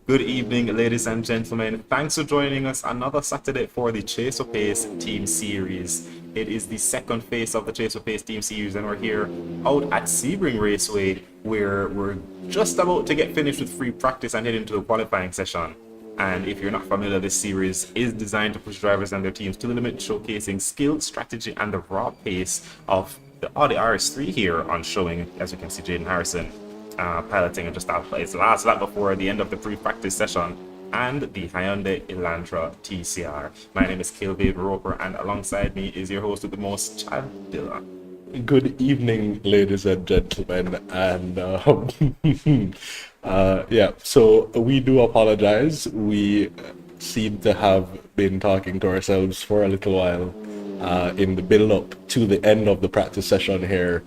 Good evening, ladies and gentlemen. Thanks for joining us another Saturday for the JSRA Pace Team Series. It is the second phase of the JSRA Pace Team Series, and we're here out at Sebring Raceway, where we're just about to get finished with free practice and head into the qualifying session. And if you're not familiar, this series is designed to push drivers and their teams to the limit, showcasing skill, strategy, and the raw pace of the Audi RS3 here on showing, as you can see, Jaden Harrison piloting and just outplay his last lap before the end of the pre-practice session, and the Hyundai Elantra TCR. My name is Kilvade Roper, and alongside me is your host with the most, Chad Dilla. Good evening, ladies and gentlemen, and so we do apologize. We seem to have been talking to ourselves for a little while in the build-up to the end of the practice session here.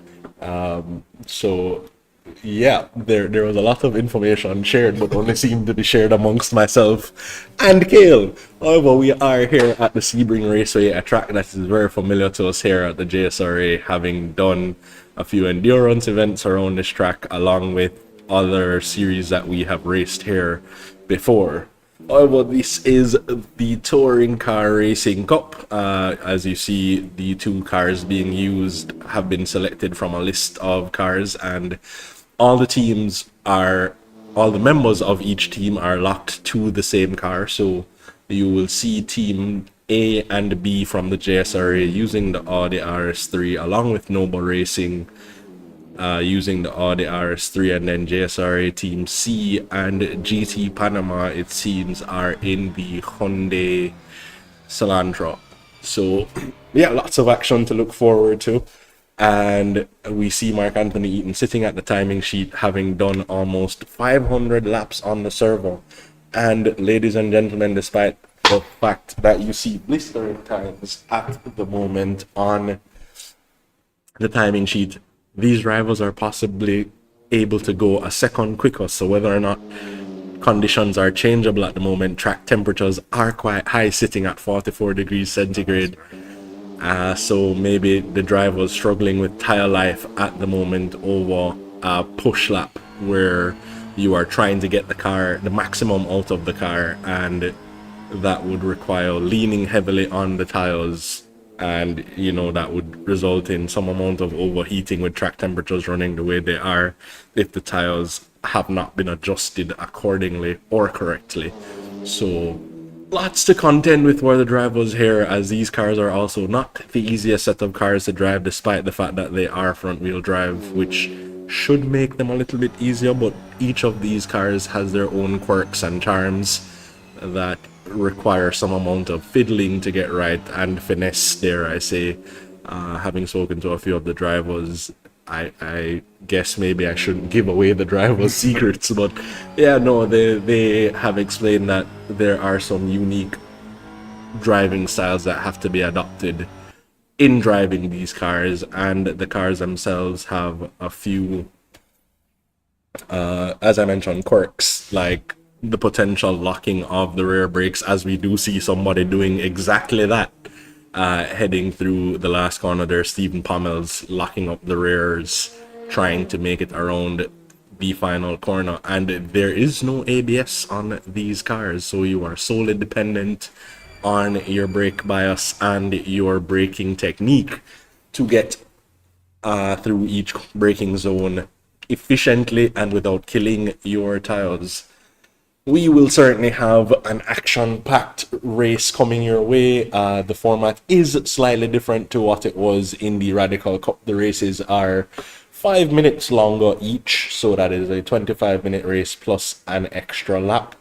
There was a lot of information shared, but only seemed to be shared amongst myself and Kale. However, we are here at the Sebring Raceway, a track that is very familiar to us here at the JSRA, having done a few endurance events around this track, along with other series that we have raced here before. However, this is the Touring Car Racing Cup. As you see, the two cars being used have been selected from a list of cars, and all the members of each team are locked to the same car. So you will see Team A and B from the JSRA using the Audi RS3, along with Noble Racing using the Audi RS3, and then JSRA Team C and GT Panama, it seems, are in the Hyundai Elantra. So yeah, lots of action to look forward to. And we see Mark Anthony Eaton sitting at the timing sheet, having done almost 500 laps on the servo. And ladies and gentlemen, despite the fact that you see blistering times at the moment on the timing sheet, these rivals are possibly able to go a second quicker. So whether or not conditions are changeable at the moment, track temperatures are quite high, sitting at 44 degrees centigrade. So maybe the driver is struggling with tire life at the moment over a push lap, where you are trying to get the maximum out of the car, and that would require leaning heavily on the tires, and that would result in some amount of overheating with track temperatures running the way they are if the tires have not been adjusted accordingly or correctly. So lots to contend with for the drivers here, as these cars are also not the easiest set of cars to drive, despite the fact that they are front-wheel drive, which should make them a little bit easier. But each of these cars has their own quirks and charms that require some amount of fiddling to get right, and finesse, dare I say. Having spoken to a few of the drivers, I guess maybe I shouldn't give away the driver's secrets, but yeah, no, they have explained that there are some unique driving styles that have to be adopted in driving these cars, and the cars themselves have a few, as I mentioned, quirks, like the potential locking of the rear brakes, as we do see somebody doing exactly that. Heading through the last corner there, Stephen Pommel's locking up the rears, trying to make it around the final corner. And there is no ABS on these cars, so you are solely dependent on your brake bias and your braking technique to get through each braking zone efficiently and without killing your tires. We will certainly have an action-packed race coming your way. The format is slightly different to what it was in the Radical Cup. The races are 5 minutes longer each, so that is a 25-minute race plus an extra lap.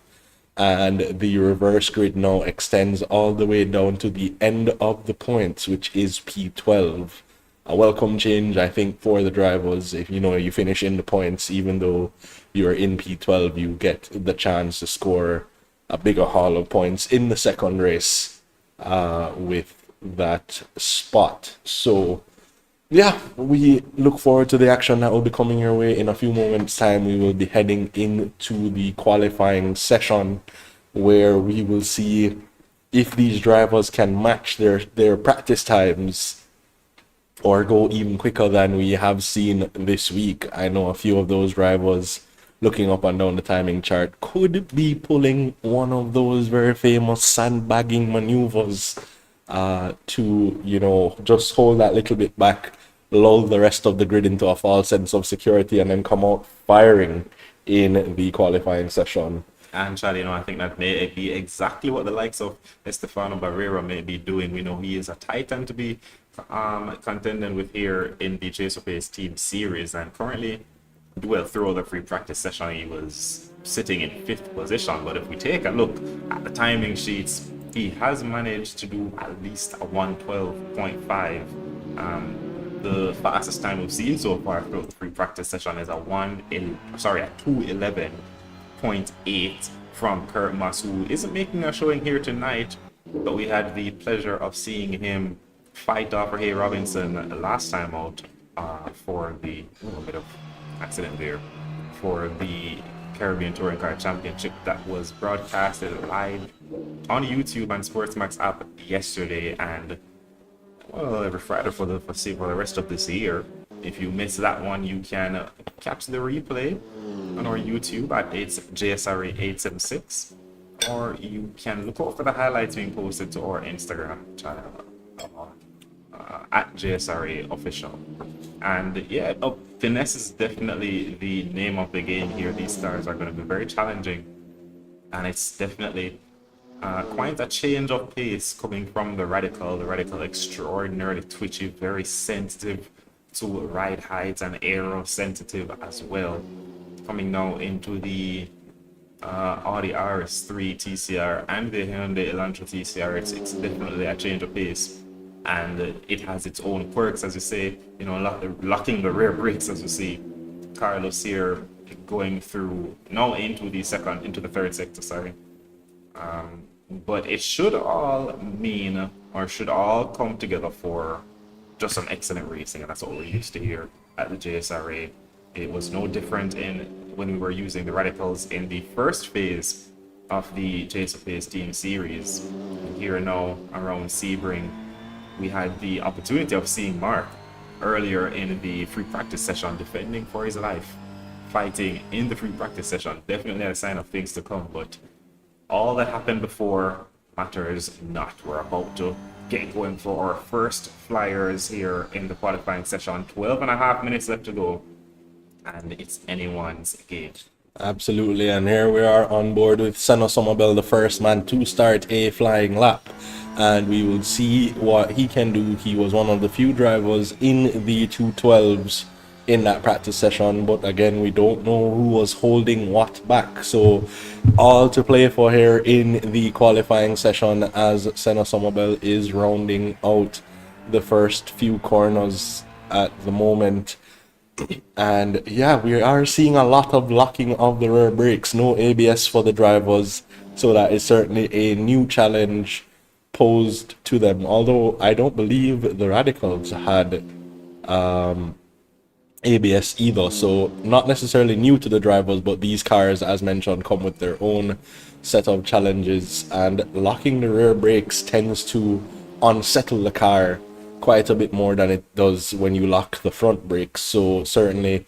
And the reverse grid now extends all the way down to the end of the points, which is P12. A welcome change, I think, for the drivers. If you finish in the points, even though you're in P12, you get the chance to score a bigger haul of points in the second race with that spot. So yeah, we look forward to the action that will be coming your way. In a few moments time, we will be heading into the qualifying session, where we will see if these drivers can match their practice times or go even quicker than we have seen this week. I know a few of those drivers looking up and down the timing chart, could be pulling one of those very famous sandbagging maneuvers to, just hold that little bit back, lull the rest of the grid into a false sense of security, and then come out firing in the qualifying session. And Chad, I think that may be exactly what the likes of Estefano Barrera may be doing. We know he is a titan to be contending with here in the JSRA Chase Team Series, and currently, well, through the free practice session, he was sitting in 5th position. But if we take a look at the timing sheets, he has managed to do at least a 112.5. The fastest time we've seen so far throughout the free practice session is a 211.8 from Kurt Moss, who isn't making a showing here tonight, but we had the pleasure of seeing him fight off Ray Robinson last time out for the bit of accident there for the Caribbean Touring Car Championship that was broadcasted live on YouTube and Sportsmax app yesterday, and well, every Friday for the rest of this year. If you missed that one, you can catch the replay on our YouTube at JSRA 876, or you can look out for the highlights being posted to our Instagram channel at JSRA Official. And yeah, finesse is definitely the name of the game here. These stars are going to be very challenging, and it's definitely quite a change of pace coming from the Radical. The Radical extraordinarily twitchy, very sensitive to ride heights, and aero sensitive as well. Coming now into the Audi RS3 TCR and the Hyundai Elantra TCR, it's definitely a change of pace, and it has its own quirks, as you say. Locking the rear brakes, as you see Carlos here going through now into the third sector. But it should all mean, or should all come together for just some excellent racing, and that's what we're used to here at the JSRA. It was no different when we were using the Radicals in the first phase of the JSRA Chase Team Series. Here now around Sebring, we had the opportunity of seeing Mark earlier in the free practice session defending for his life, fighting in the free practice session. Definitely a sign of things to come, but all that happened before matters not. We're about to get going for our first flyers here in the qualifying session. 12.5 minutes left to go, and it's anyone's game. Absolutely, and here we are on board with Senna Somerville, the first man to start a flying lap, and we will see what he can do. He was one of the few drivers in the 212s in that practice session, but again, we don't know who was holding what back, so all to play for here in the qualifying session as Senna Somerville is rounding out the first few corners at the moment. And yeah, we are seeing a lot of locking of the rear brakes, no ABS for the drivers, so that is certainly a new challenge posed to them, although I don't believe the Radicals had ABS either, so not necessarily new to the drivers, but these cars, as mentioned, come with their own set of challenges, and locking the rear brakes tends to unsettle the car quite a bit more than it does when you lock the front brakes. So certainly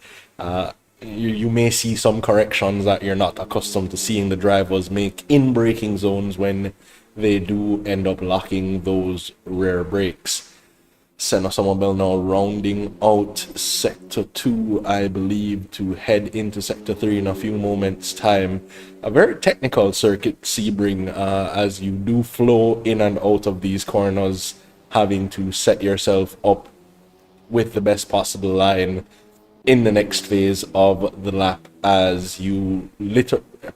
you may see some corrections that you're not accustomed to seeing the drivers make in braking zones when they do end up locking those rear brakes. Senna Somerville now rounding out Sector 2, I believe, to head into Sector 3 in a few moments' time. A very technical circuit, Sebring, as you do flow in and out of these corners, having to set yourself up with the best possible line in the next phase of the lap, as you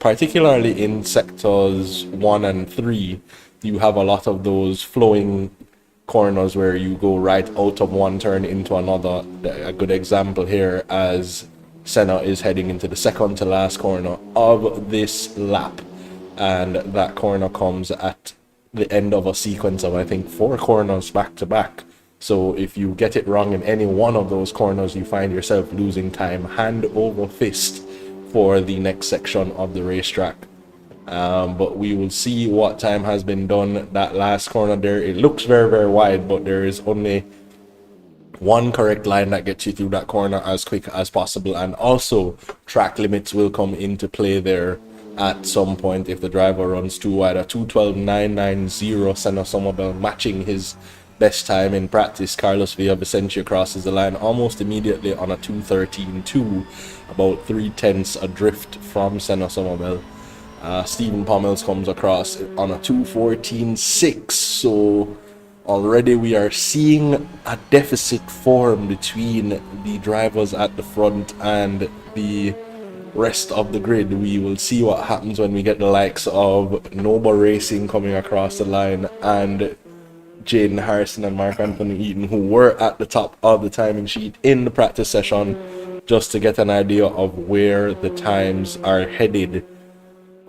particularly in sectors 1 and 3, you have a lot of those flowing corners where you go right out of one turn into another. A good example here, as Senna is heading into the second to last corner of this lap, and that corner comes at the end of a sequence of, I think, 4 corners back to back. So if you get it wrong in any one of those corners, you find yourself losing time hand over fist for the next section of the racetrack. But we will see what time has been done. That last corner there, it looks very, very wide, but there is only one correct line that gets you through that corner as quick as possible, and also track limits will come into play there at some point if the driver runs too wide. A 2:12.990 Senna Somerville, matching his best time in practice. Carlos Villavicencio crosses the line almost immediately on a 2:13.2, about 3/10 adrift from Senna Somerville. Stephen Pommels comes across on a 2:14.6, so already we are seeing a deficit form between the drivers at the front and the rest of the grid. We will see what happens when we get the likes of Nova Racing coming across the line and Jaden Harrison and Mark Anthony Eaton, who were at the top of the timing sheet in the practice session, just to get an idea of where the times are headed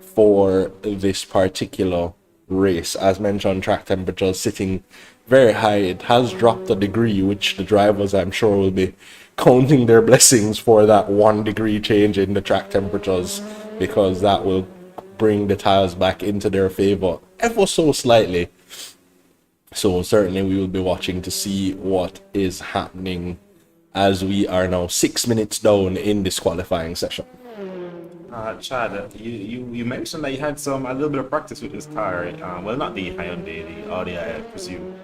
for this particular race. As mentioned, track temperature sitting very high. It has dropped a degree, which the drivers, I'm sure, will be counting their blessings for that 1 degree change in the track temperatures, because that will bring the tires back into their favor ever so slightly. So certainly we will be watching to see what is happening as we are now 6 minutes down in this qualifying session. Chad, you mentioned that you had a little bit of practice with this car. Well, not the Hyundai, the Audi, I presume.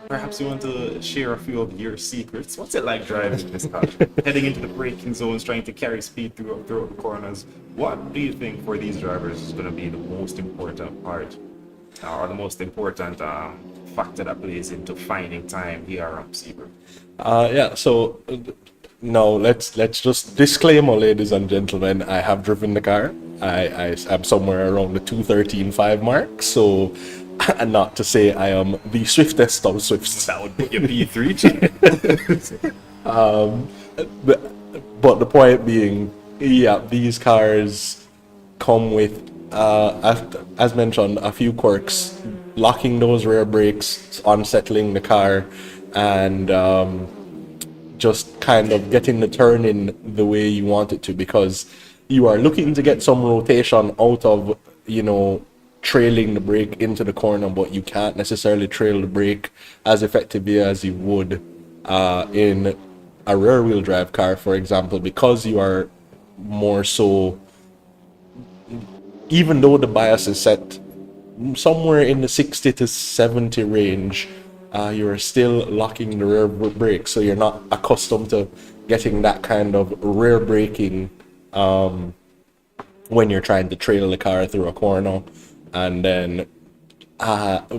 Perhaps you want to share a few of your secrets. What's it like driving this car? Heading into the braking zones, trying to carry speed through the corners. What do you think for these drivers is going to be the most important part, or the most important factor that plays into finding time here on Sebring? So no, let's just disclaimer, ladies and gentlemen, I have driven the car. I am somewhere around the 2:13.5 mark, so and not to say I am the swiftest of swifts. That would put your P3 check. But the point being, yeah, these cars come with, as mentioned, a few quirks. Locking those rear brakes, unsettling the car, and just kind of getting the turn in the way you want it to, because you are looking to get some rotation out of, trailing the brake into the corner, but you can't necessarily trail the brake as effectively as you would in a rear wheel drive car, for example, because you are more so, even though the bias is set somewhere in the 60 to 70 range, you are still locking the rear brake, so you're not accustomed to getting that kind of rear braking when you're trying to trail the car through a corner. And then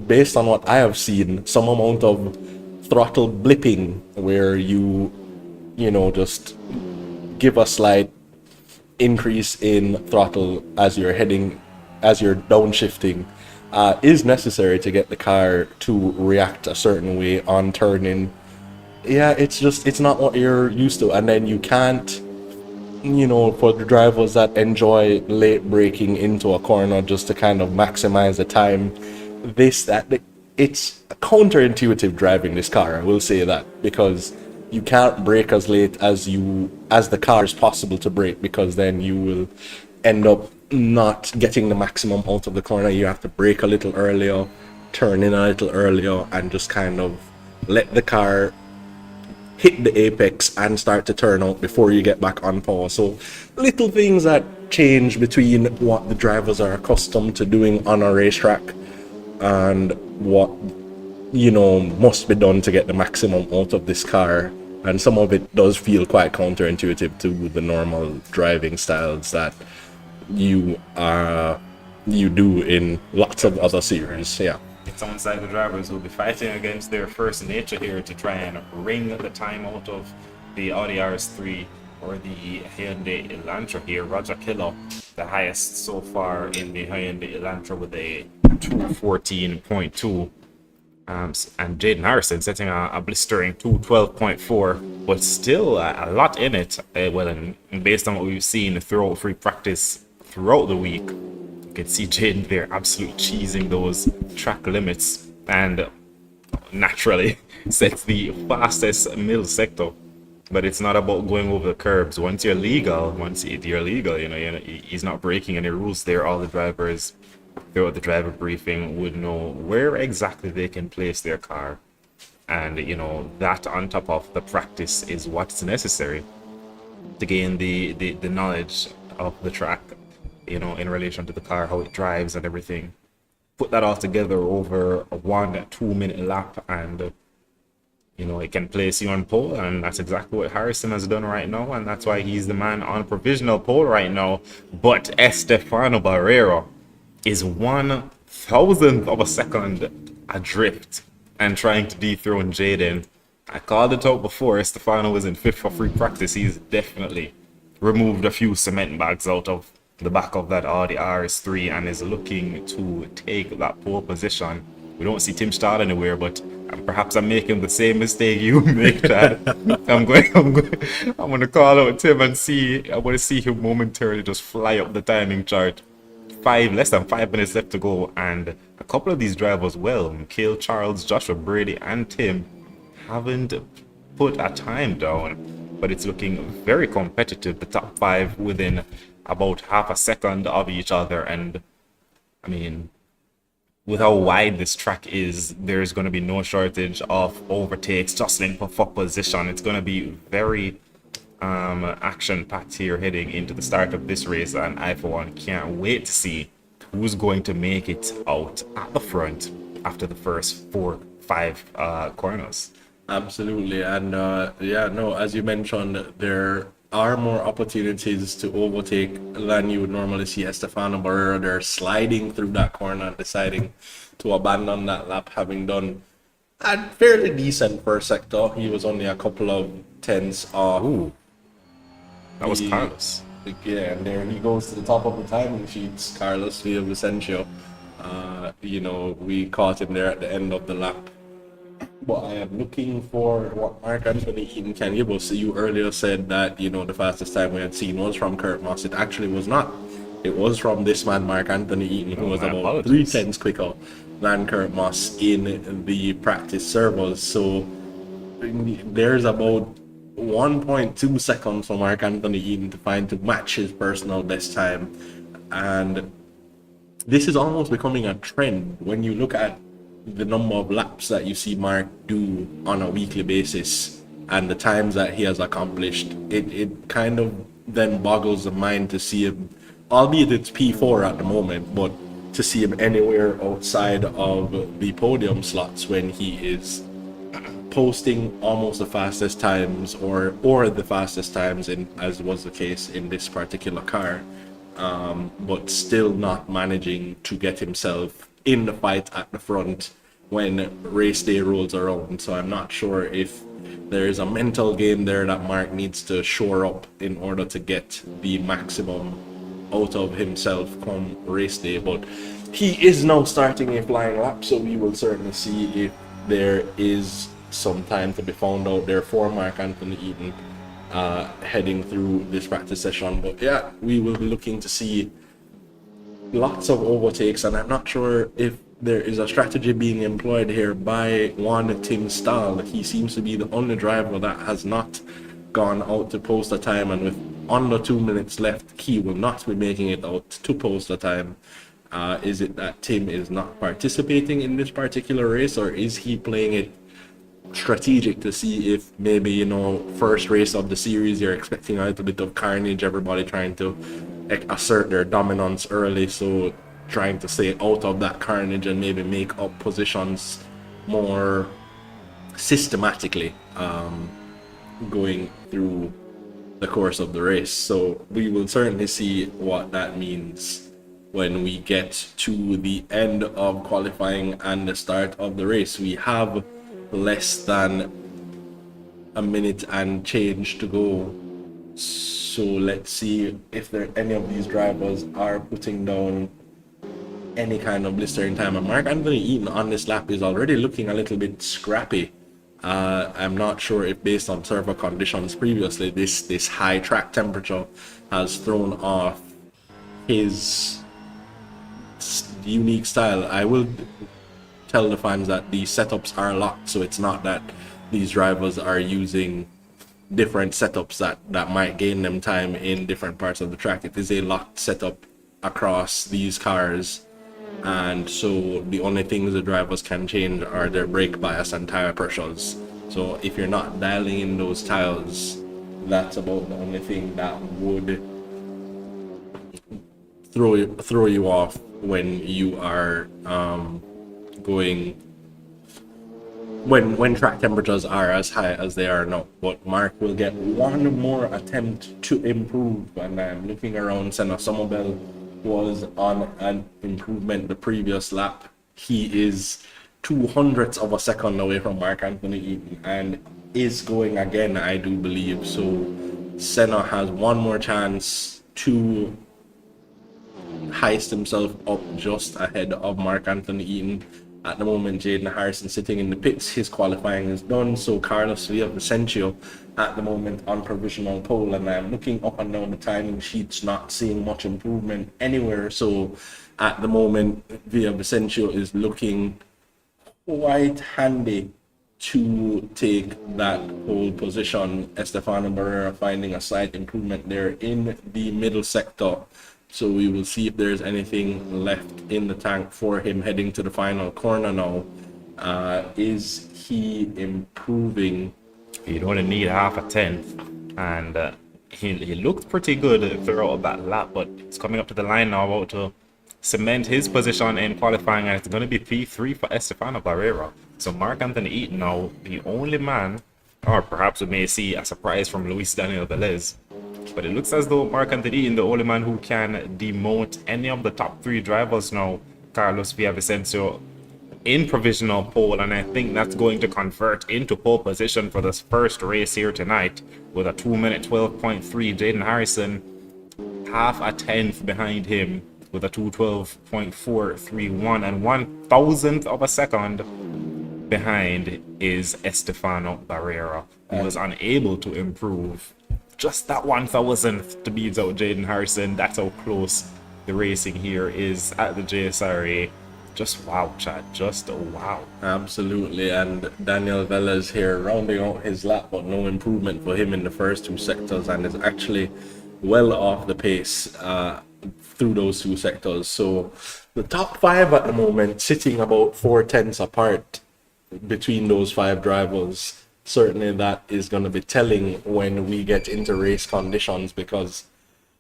based on what I have seen, some amount of throttle blipping where you just give a slight increase in throttle as you're downshifting is necessary to get the car to react a certain way on turning. Yeah, it's not what you're used to, and then you can't, for the drivers that enjoy late braking into a corner just to kind of maximize the time, it's counterintuitive driving this car, I will say that, because you can't brake as late as the car is possible to brake, because then you will end up not getting the maximum out of the corner. You have to brake a little earlier, turn in a little earlier, and just kind of let the car hit the apex and start to turn out before you get back on power. So little things that change between what the drivers are accustomed to doing on a racetrack and what must be done to get the maximum out of this car. And some of it does feel quite counterintuitive to the normal driving styles that you do in lots of other series. Yeah. It sounds like the drivers will be fighting against their first nature here to try and wring the time out of the Audi RS3 or the Hyundai Elantra here. Roger Killer, the highest so far in the Hyundai Elantra with a 2:14.2. And Jaden Harrison setting a blistering 2:12.4, but still a lot in it. And based on what we've seen throughout free practice throughout the week, you can see Jaden there absolutely cheesing those track limits and naturally sets the fastest middle sector. But it's not about going over the curbs. Once you're legal, he's not breaking any rules there. All the drivers throughout the driver briefing would know where exactly they can place their car And, you know, that on top of the practice is what's necessary to gain the knowledge of the track, you know, in relation to the car, how it drives and everything. Put that all together over a 1-2 minute lap, and you know, it can place you on pole, and that's exactly what Harrison has done right now, and that's why he's the man on provisional pole right now. But Estefano Barrera is 1,000th of a second adrift and trying to dethrone Jaden. I called it out before. Estefano was in fifth for free practice. He's definitely removed a few cement bags out of the back of that Audi RS3 and is looking to take that pole position. We don't see Tim Stad anywhere, but perhaps I'm making the same mistake you make, Chad. I'm going to call out Tim and see. I want to see him momentarily just fly up the timing chart. Less than 5 minutes left to go, and a couple of these drivers, well, Cale, Charles, Joshua, Brady, and Tim, haven't put a time down, but it's looking very competitive. The top 5 within about half a second of each other, and I mean, with how wide this track is, there's going to be no shortage of overtakes, jostling for position. It's going to be very action-packed here heading into the start of this race, and I, for one, can't wait to see who's going to make it out at the front after the first 4-5 corners. Absolutely, and as you mentioned, there are more opportunities to overtake than you would normally see. Estefano Barrera, they're sliding through that corner, deciding to abandon that lap, having done a fairly decent first sector. He was only a couple of tenths off. Ooh, that was Carlos. Yeah, and there he goes to the top of the timing sheets, Carlos Villavicencio. We caught him there at the end of the lap. But I am looking for what Mark Anthony Eaton can give us. You earlier said that, the fastest time we had seen was from Kurt Moss. It actually was not. It was from this man, Mark Anthony Eaton, who was about 3 tenths quicker than Kurt Moss in the practice servers. So there's about 1.2 seconds for Mark Anthony Eaton to match his personal best time. And this is almost becoming a trend when you look at the number of laps that you see Mark do on a weekly basis and the times that he has accomplished. It kind of then boggles the mind to see him, albeit it's P4 at the moment, but to see him anywhere outside of the podium slots when he is posting almost the fastest times or the fastest times, as was the case in this particular car, but still not managing to get himself in the fight at the front when race day rolls around. So I'm not sure if there is a mental game there that Mark needs to shore up in order to get the maximum out of himself come race day. But he is now starting a flying lap, so we will certainly see if there is some time to be found out there for Mark Anthony Eaton heading through this practice session. But yeah, we will be looking to see lots of overtakes, and I'm not sure if there is a strategy being employed here by one Tim Stahl. He seems to be the only driver that has not gone out to post a time, and with under 2 minutes left, he will not be making it out to post a time. Is it that Tim is not participating in this particular race, or is he playing it strategic to see if maybe, first race of the series, you're expecting a little bit of carnage, everybody trying to assert their dominance early, so trying to stay out of that carnage and maybe make up positions more systematically going through the course of the race. So we will certainly see what that means when we get to the end of qualifying and the start of the race. We have less than a minute and change to go, so let's see if any of these drivers are putting down any kind of blistering time. And Mark Anthony Eaton on this lap is already looking a little bit scrappy. I'm not sure if, based on server conditions previously, this high track temperature has thrown off his unique style. I will tell the fans that the setups are locked, so it's not that these drivers are using different setups that might gain them time in different parts of the track. It is a locked setup across these cars, and so the only things the drivers can change are their brake bias and tire pressures. So if you're not dialing in those tires, that's about the only thing that would throw you off when you are going when track temperatures are as high as they are now. But Mark will get one more attempt to improve, and I'm looking around. Senna Somerville was on an improvement the previous lap. He is 0.02 of a second away from Mark Anthony Eaton and is going again, I do believe. So Senna has one more chance to heist himself up just ahead of Mark Anthony Eaton. At the moment, Jaden Harrison sitting in the pits. His qualifying is done. So Carlos Villavicencio at the moment on provisional pole, and I'm looking up and down the timing sheets, not seeing much improvement anywhere. So at the moment, Villavicencio is looking quite handy to take that pole position. Estefano Barrera finding a slight improvement there in the middle sector. So we will see if there's anything left in the tank for him heading to the final corner now. Is he improving? He'd only need half a tenth, and he looked pretty good throughout that lap, but he's coming up to the line now, about to cement his position in qualifying, and it's going to be P3 for Estefano Barrera. So Mark Anthony Eaton now, the only man, or perhaps we may see a surprise from Luis Daniel Velez. But it looks as though Mark Anthony Eaton, the only man who can demote any of the top three drivers now. Carlos Villavicencio in provisional pole, and I think that's going to convert into pole position for this first race here tonight with a 2-minute 12.3. Jaden Harrison half a tenth behind him with a 2:12.431, and 1,000th of a second behind is Estefano Barrera, who was unable to improve just that 1,000th to beat out Jaden Harrison. That's how close the racing here is at the JSRA. Just wow, Chad. Just wow. Absolutely. And Daniel Velez here rounding out his lap, but no improvement for him in the first two sectors, and is actually well off the pace through those two sectors. So the top five at the moment sitting about 4/10 apart between those five drivers. Certainly that is going to be telling when we get into race conditions, because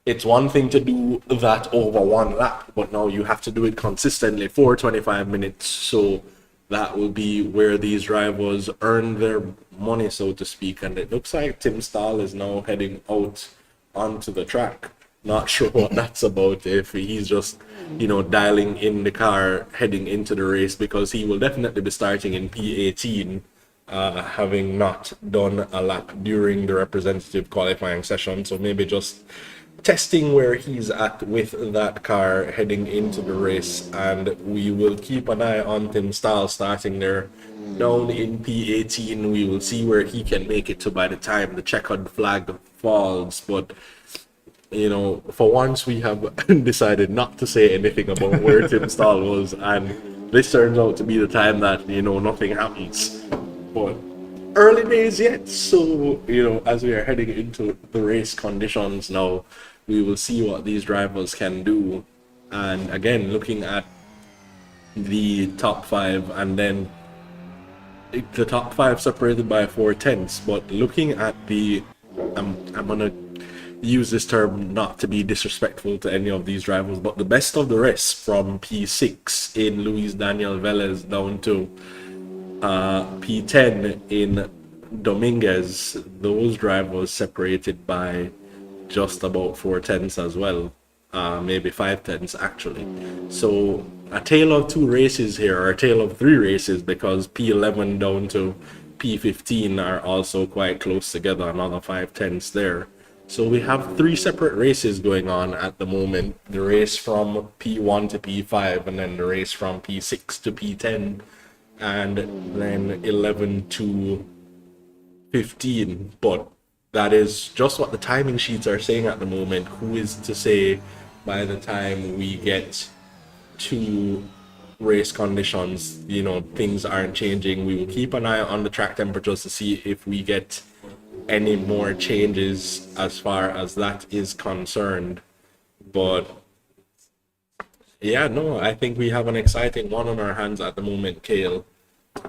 it's one thing to do that over one lap, but now you have to do it consistently for 25 minutes. So that will be where these drivers earn their money, so to speak. And it looks like Tim Stahl is now heading out onto the track. Not sure what that's about, if he's just, dialing in the car heading into the race, because he will definitely be starting in P18. Having not done a lap during the representative qualifying session. So maybe just testing where he's at with that car heading into the race. And we will keep an eye on Tim Stahl starting there down in P18. We will see where he can make it to by the time the checkered flag falls. But for once we have decided not to say anything about where Tim Stahl was, and this turns out to be the time that nothing happens. But early days yet, so as we are heading into the race conditions now, we will see what these drivers can do. And again, looking at the top five, and then the top five separated by 4/10, but looking at the I'm gonna use this term not to be disrespectful to any of these drivers, but the best of the rest, from P6 in Luis Daniel Velez down to P10 in Dominguez, those drivers separated by just about 4/10 as well, maybe 5/10 actually. So a tale of two races here, or a tale of three races, because P11 down to P15 are also quite close together, another 5/10 there. So we have three separate races going on at the moment: the race from P1 to P5, and then the race from P6 to P10, and then 11 to 15. But that is just what the timing sheets are saying at the moment. Who is to say by the time we get to race conditions, things aren't changing? We will keep an eye on the track temperatures to see if we get any more changes as far as that is concerned. But Yeah, no, I think we have an exciting one on our hands at the moment, Kale,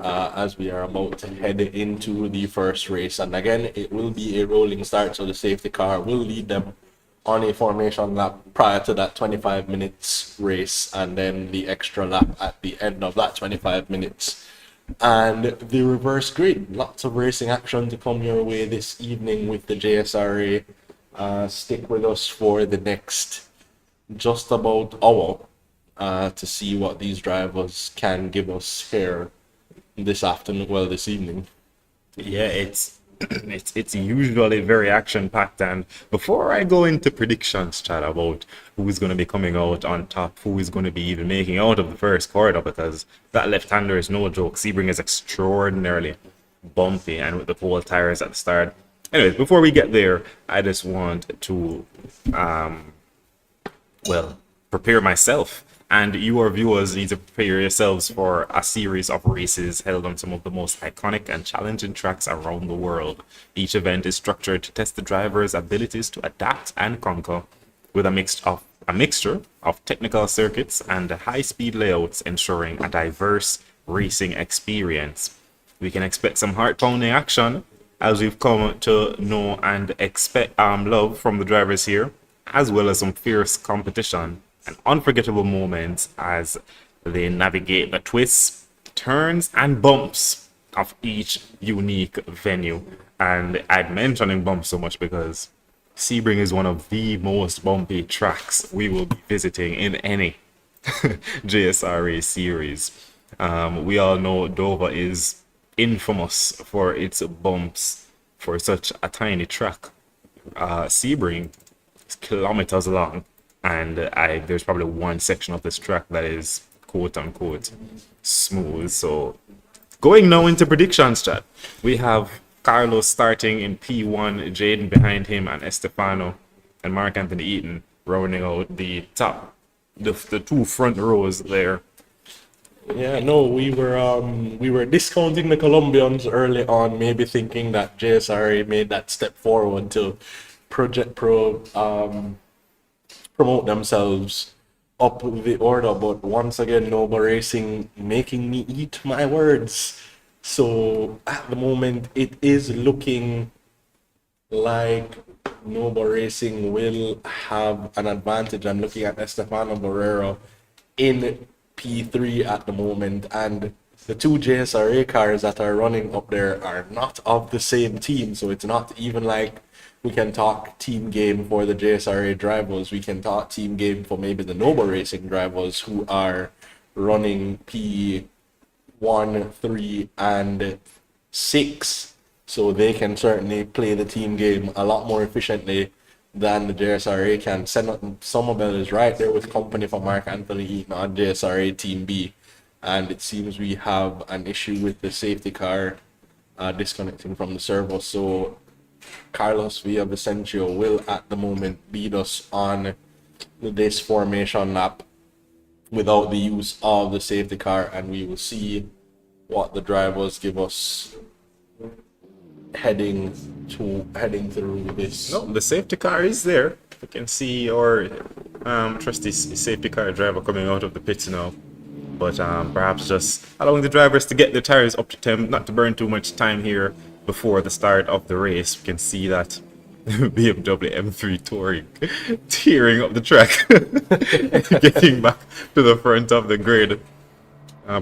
as we are about to head into the first race. And again, it will be a rolling start, so the safety car will lead them on a formation lap prior to that 25 minutes race, and then the extra lap at the end of that 25 minutes. And the reverse grid, lots of racing action to come your way this evening with the JSRA. Stick with us for the next just about hour to see what these drivers can give us here this afternoon, well, this evening. Yeah, it's it's usually very action packed. And before I go into predictions, chat about who's going to be coming out on top, who is going to be even making out of the first corridor, because that left-hander is no joke. Sebring is extraordinarily bumpy, and with the pole tires at the start. Anyways, before we get there, I just want to well, prepare myself. And your viewers need to prepare yourselves for a series of races held on some of the most iconic and challenging tracks around the world. Each event is structured to test the driver's abilities to adapt and conquer, with a mixture of technical circuits and high-speed layouts, ensuring a diverse racing experience. We can expect some heart-pounding action, as we've come to know and expect love from the drivers here, as well as some fierce competition and unforgettable moments as they navigate the twists, turns, and bumps of each unique venue. And I'm mentioning bumps so much because Sebring is one of the most bumpy tracks we will be visiting in any JSRA series. We all know Dover is infamous for its bumps for such a tiny track. Sebring is kilometers long, and there's probably one section of this track that is quote unquote smooth. So going now into predictions, chat, we have Carlos starting in P1, Jaden behind him, and Estefano and Mark Anthony Eaton rounding out the two front rows there. Yeah, no, we were discounting the Colombians early on, maybe thinking that JSRA made that step forward to promote themselves up the order, but once again, Nova Racing making me eat my words. So at the moment, it is looking like Nova Racing will have an advantage. I'm looking at Estefano Barrero in P3 at the moment, and the two JSRA cars that are running up there are not of the same team, so it's not even like we can talk team game for the JSRA drivers. We can talk team game for maybe the Nova Racing drivers who are running P1, 3, and 6. So they can certainly play the team game a lot more efficiently than the JSRA can. Somerville is right there with company for Mark Anthony Eaton on JSRA Team B. And it seems we have an issue with the safety car disconnecting from the servo. So Carlos Villavicencio will at the moment lead us on this formation lap without the use of the safety car, and we will see what the drivers give us heading through this. No, the safety car is there. You can see our trusty safety car driver coming out of the pits now. But perhaps just allowing the drivers to get their tires up to temp, not to burn too much time here before the start of the race. We can see that BMW M3 Touring tearing up the track, getting back to the front of the grid.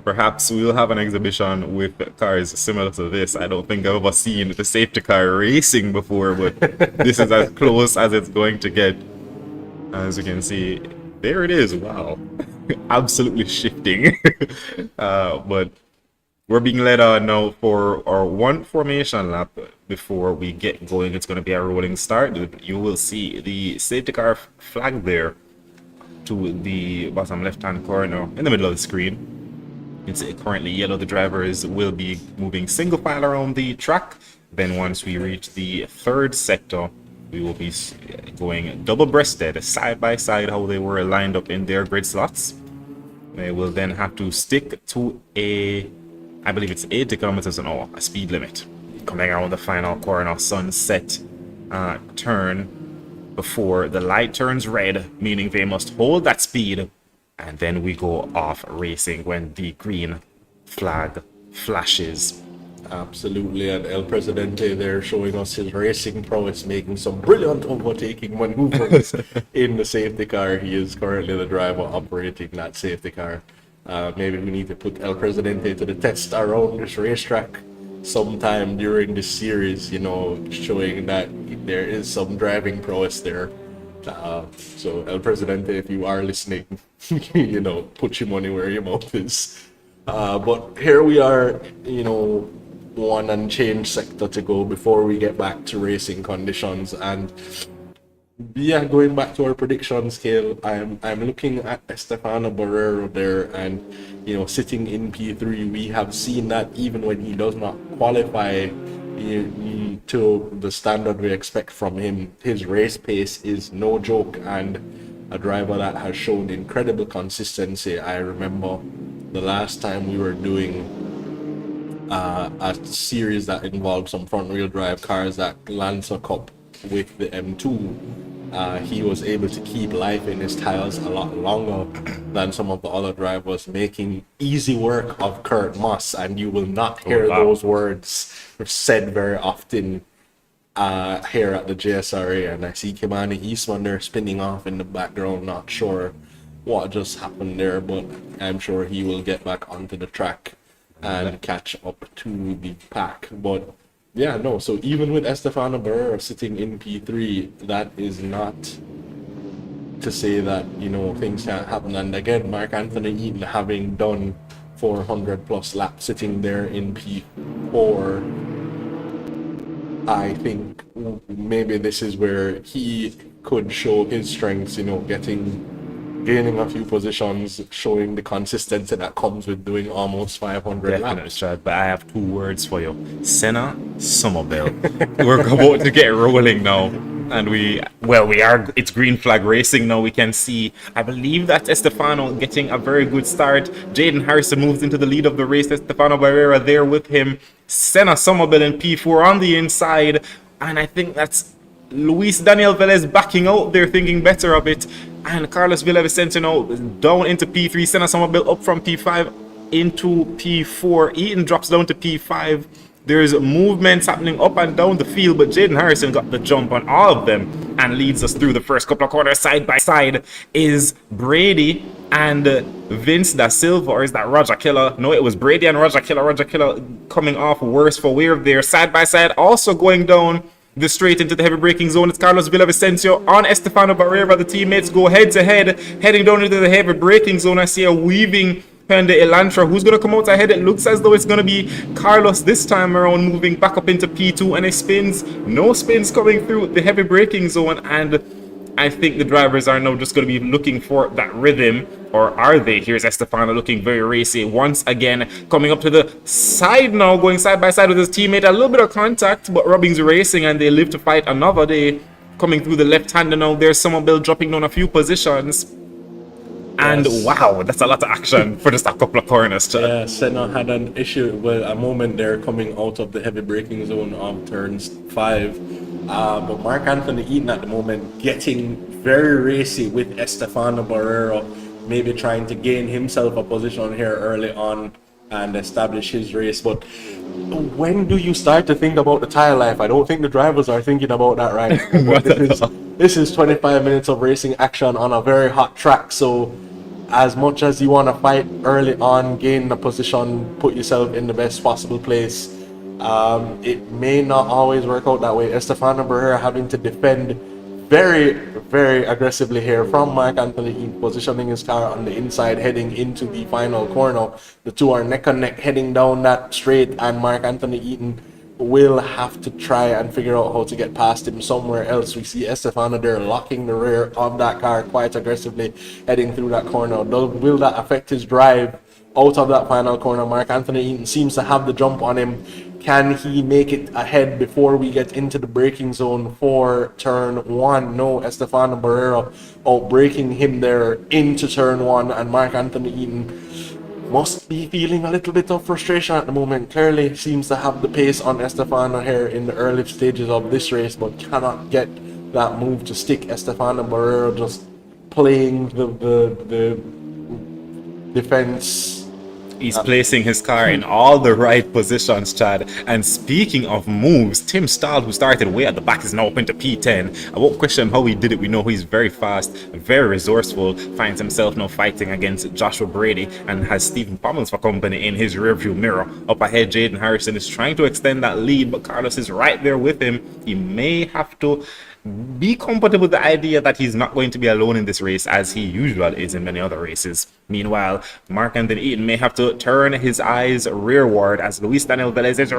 Perhaps we'll have an exhibition with cars similar to this. I don't think I've ever seen the safety car racing before, but this is as close as it's going to get. As you can see, there it is. Wow. Absolutely shifting. But we're being led on now for our one formation lap before we get going. It's going to be a rolling start. You will see the safety car flag there to the bottom left-hand corner in the middle of the screen. It's currently yellow. The drivers will be moving single file around the track. Then once we reach the third sector, we will be going double-breasted, side by side, how they were lined up in their grid slots. They will then have to stick to I believe it's 80 kilometers an hour, a speed limit. Coming around the final corner, sunset turn before the light turns red, meaning they must hold that speed and then we go off racing when the green flag flashes. Absolutely, and El Presidente there showing us his racing prowess, making some brilliant overtaking maneuvers in the safety car. He is currently the driver operating that safety car. Maybe we need to put El Presidente to the test around this racetrack sometime during this series, you know, showing that there is some driving prowess there. So El Presidente, if you are listening, you know, put your money where your mouth is. But here we are, you know, one unchanged sector to go before we get back to racing conditions. And yeah, going back to our prediction scale, I'm looking at Estefano Barrero there, and you know, sitting in P3, we have seen that even when he does not qualify to the standard we expect from him, his race pace is no joke, and a driver that has shown incredible consistency. I remember the last time we were doing a series that involved some front wheel drive cars at Lancer Cup with the M2, he was able to keep life in his tires a lot longer than some of the other drivers, making easy work of Kurt Moss. And you will not hear those words said very often here at the JSRA. And I see Kimani Eastman there spinning off in the background, not sure what just happened there, but I'm sure he will get back onto the track and catch up to the pack. But yeah, no, so even with Estefano Barrera sitting in P3, that is not to say that, you know, things can't happen. And again, Mark Anthony Eaton having done 400 plus laps sitting there in P4, I think maybe this is where he could show his strengths, you know, gaining a few positions, showing the consistency that comes with doing almost 500 laps. But I have two words for you: Senna, Somerville. We're about to get rolling now, and we are. It's green flag racing now. We can see, I believe that Estefano getting a very good start. Jaden Harrison moves into the lead of the race. Estefano Barrera there with him. Senna, Somerville in P4 on the inside, and I think that's Luis Daniel Velez backing out there, thinking better of it. And Carlos Villavicencio now down into P3. Senna Somerville up from P5 into P4. Eaton drops down to P5. There's movements happening up and down the field, but Jaden Harrison got the jump on all of them and leads us through the first couple of corners. Side by side is Brady and Vince Da Silva, or is that Roger Killer? No, it was Brady and Roger Killer. Roger Killer coming off worse for wear there. Side by side, also going down the straight into the heavy braking zone. It's Carlos Villavicencio on Estefano Barrera. The teammates go head to head, heading down into the heavy braking zone. I see a weaving Hyundai Elantra. Who's going to come out ahead? It looks as though it's going to be Carlos this time around, moving back up into P2, and it spins. No spins coming through the heavy braking zone, and I think the drivers are now just going to be looking for that rhythm, or are they? Here's Estefano looking very racy once again, coming up to the side now, going side by side with his teammate. A little bit of contact, but Robbins racing, and they live to fight another day. Coming through the left-hander now, there's Somerville dropping down a few positions. And yes, wow, that's a lot of action for just a couple of corners. Yeah, Senna had an issue, a moment there coming out of the heavy braking zone of turns 5. But Mark Anthony Eaton at the moment getting very racy with Estefano Barrera, maybe trying to gain himself a position here early on and establish his race. But when do you start to think about the tire life? I don't think the drivers are thinking about that right now. This is 25 minutes of racing action on a very hot track, so as much as you want to fight early on, gain a position, put yourself in the best possible place, it may not always work out that way. Estefano Barrera having to defend very, very aggressively here from Mark Anthony Eaton, positioning his car on the inside, heading into the final corner. The two are neck and neck heading down that straight, and Mark Anthony Eaton will have to try and figure out how to get past him somewhere else. We see Estefano there locking the rear of that car quite aggressively, heading through that corner. Will that affect his drive out of that final corner? Mark Anthony Eaton seems to have the jump on him. Can he make it ahead before we get into the braking zone for turn 1? No, Estefano Barrera out braking him there into turn 1, and Mark Anthony Eaton must be feeling a little bit of frustration at the moment. Clearly seems to have the pace on Estefano here in the early stages of this race, but cannot get that move to stick. Estefano Barrera just playing the defense. He's placing his car in all the right positions, Chad. And speaking of moves, Tim Stahl, who started way at the back, is now up into P10. I won't question how he did it. We know he's very fast, very resourceful. Finds himself now fighting against Joshua Brady and has Stephen Pommels for company in his rearview mirror. Up ahead, Jaden Harrison is trying to extend that lead, but Carlos is right there with him. He may have to be comfortable with the idea that he's not going to be alone in this race, as he usually is in many other races. Meanwhile, Mark Anthony Eaton may have to turn his eyes rearward as Luis Daniel Velez is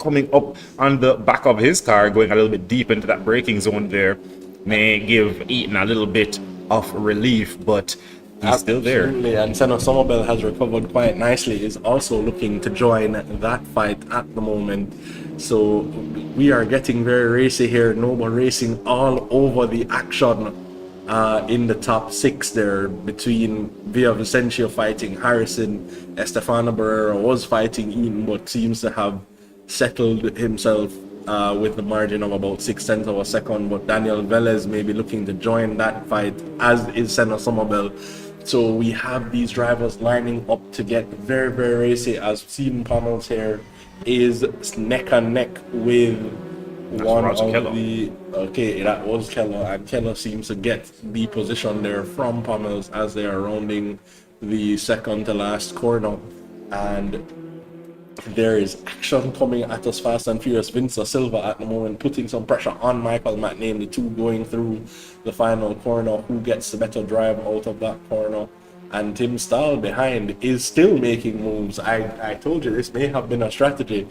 coming up on the back of his car, going a little bit deep into that braking zone there. May give Eaton a little bit of relief, but he's still there. And Senna Somerville has recovered quite nicely, is also looking to join that fight at the moment. So we are getting very racy here. Noble Racing all over the action in the top 6 there, between Via Vicencio fighting Harrison. Estefano Barrera was fighting Eaton, but seems to have settled himself with the margin of about 6/10 of a second. But Daniel Velez may be looking to join that fight, as is Senna Somerville. So we have these drivers lining up to get very, very racy, as Stephen Pommels here is neck and neck with one of the... Okay, that was Keller, and Keller seems to get the position there from Pommels as they are rounding the second to last corner. And there is action coming at us fast and furious. Vince Silva at the moment putting some pressure on Michael McName, the two going through the final corner. Who gets the better drive out of that corner? And Tim Stahl behind is still making moves. I told you this may have been a strategy,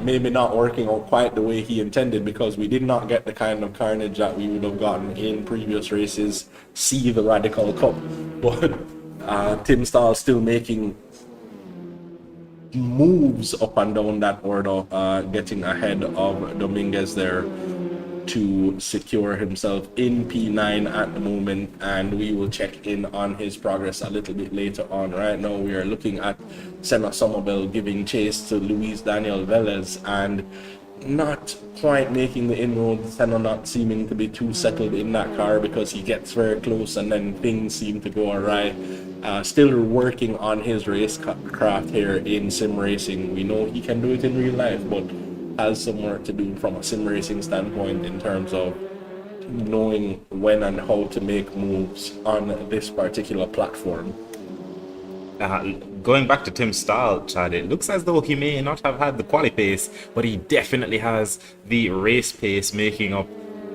maybe not working out quite the way he intended, because we did not get the kind of carnage that we would have gotten in previous races. See the Radical Cup. But Tim Stahl still making moves up and down that order, getting ahead of Dominguez there to secure himself in P9 at the moment, and we will check in on his progress a little bit later on. Right now we are looking at Senna Somerville giving chase to Luis Daniel Velez and not quite making the inroads. Senna not seeming to be too settled in that car, because he gets very close and then things seem to go awry. Still working on his race craft here in sim racing. We know he can do it in real life, but has some work to do from a sim racing standpoint in terms of knowing when and how to make moves on this particular platform. Going back to Tim Stahl, Chad, it looks as though he may not have had the quali pace, but he definitely has the race pace, making up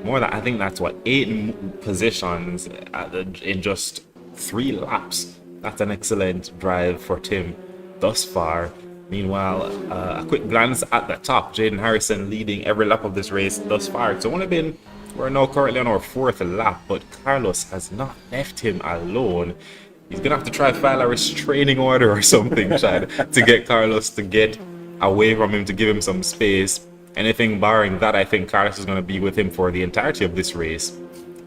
more than, I think that's what, 8 positions in just 3 laps. That's an excellent drive for Tim thus far. Meanwhile, a quick glance at the top. Jaden Harrison leading every lap of this race thus far. It's only been, we're now currently on our 4th lap, but Carlos has not left him alone. He's gonna have to try to file a restraining order or something, Chad, to get Carlos to get away from him, to give him some space. Anything barring that, I think Carlos is gonna be with him for the entirety of this race,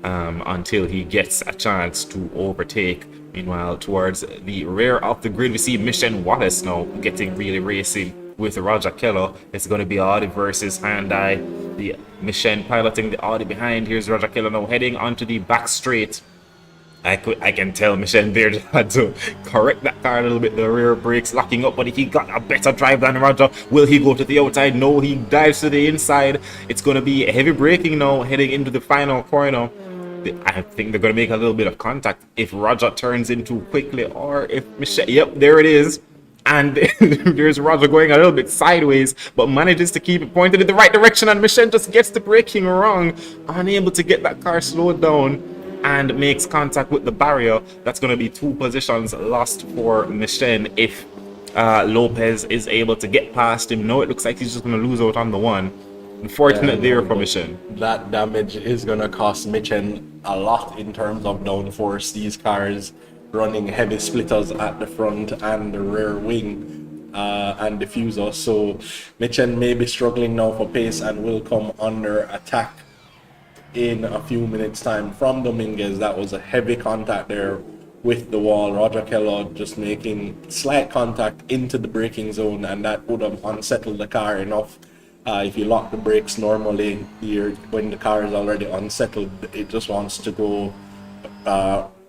until he gets a chance to overtake. Meanwhile, towards the rear of the grid, we see Michelle Wallace now getting really racy with Roger Keller. It's going to be Audi versus Hyundai. The Michelle piloting the Audi behind. Here's Roger Keller now heading onto the back straight. I can tell Michelle there just had to correct that car a little bit. The rear brakes locking up, but he got a better drive than Roger. Will he go to the outside? No, he dives to the inside. It's going to be heavy braking now heading into the final corner. I think they're going to make a little bit of contact if Roger turns in too quickly, or if Michelle... Yep, there it is. And there's Roger going a little bit sideways, but manages to keep it pointed in the right direction, and Michelle just gets the braking wrong, unable to get that car slowed down, and makes contact with the barrier. That's going to be 2 positions lost for Michelle if Lopez is able to get past him. No, it looks like he's just going to lose out on the 1. Unfortunate there for Michelle. That damage is going to cost Michelle a lot in terms of downforce. These cars running heavy splitters at the front and the rear wing and diffuser. So Michelle may be struggling now for pace and will come under attack in a few minutes time from Dominguez. That was a heavy contact there with the wall. Roger Keller just making slight contact into the braking zone, and that would have unsettled the car enough. If you lock the brakes normally here, when the car is already unsettled, it just wants to go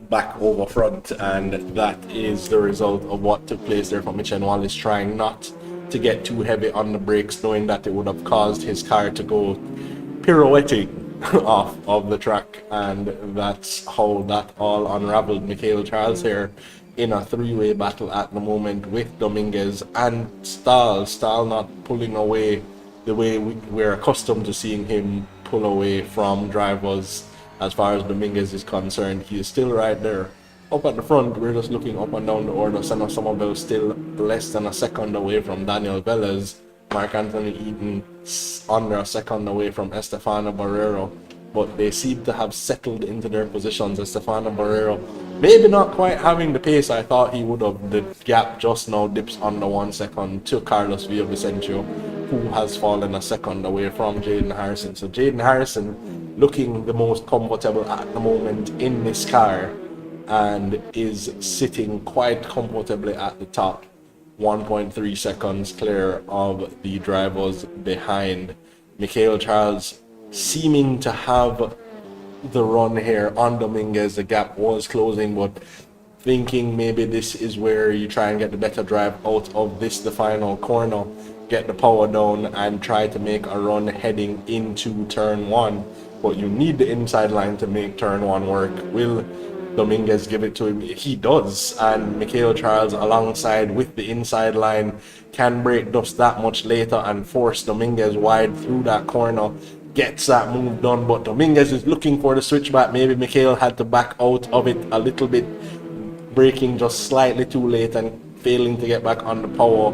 back over front, and that is the result of what took place there from Mitchell Wallace, trying not to get too heavy on the brakes, knowing that it would have caused his car to go pirouetting off of the track, and that's how that all unraveled. Michael Charles here in a three-way battle at the moment with Dominguez and Stahl not pulling away the way we're accustomed to seeing him pull away from drivers. As far as Dominguez is concerned, he is still right there up at the front. We're just looking up and down the order. Senna Somerville still less than a second away from Daniel Velez. Mark Anthony Eaton under a second away from Estefano Barrero, but they seem to have settled into their positions. Estefano Barrero maybe not quite having the pace I thought he would have. The gap just now dips under 1 second to Carlos Villavicencio, who has fallen a second away from Jaden Harrison. So Jaden Harrison looking the most comfortable at the moment in this car and is sitting quite comfortably at the top, 1.3 seconds clear of the drivers behind. Michael Charles seeming to have the run here on Dominguez. The gap was closing, but thinking maybe this is where you try and get the better drive out of this, the final corner, get the power down and try to make a run heading into turn one. But you need the inside line to make turn one work. Will Dominguez give it to him? He does, and Michael Charles alongside with the inside line can break just that much later and force Dominguez wide through that corner, gets that move done. But Dominguez is looking for the switchback. Maybe Michael had to back out of it a little bit, braking just slightly too late and failing to get back on the power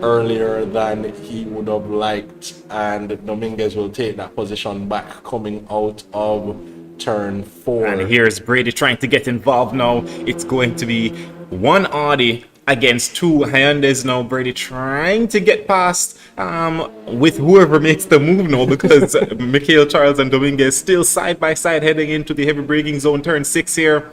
earlier than he would have liked, and Dominguez will take that position back coming out of turn 4. And here's Brady trying to get involved now. It's going to be one Audi against two Hyundais now. Brady trying to get past with whoever makes the move now, because Michael Charles and Dominguez still side by side heading into the heavy braking zone, turn 6 here.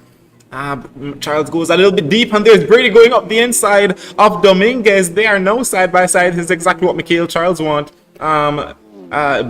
Charles goes a little bit deep, and there's Brady going up the inside of Dominguez. They are now side by side. This is exactly what Michael Charles want.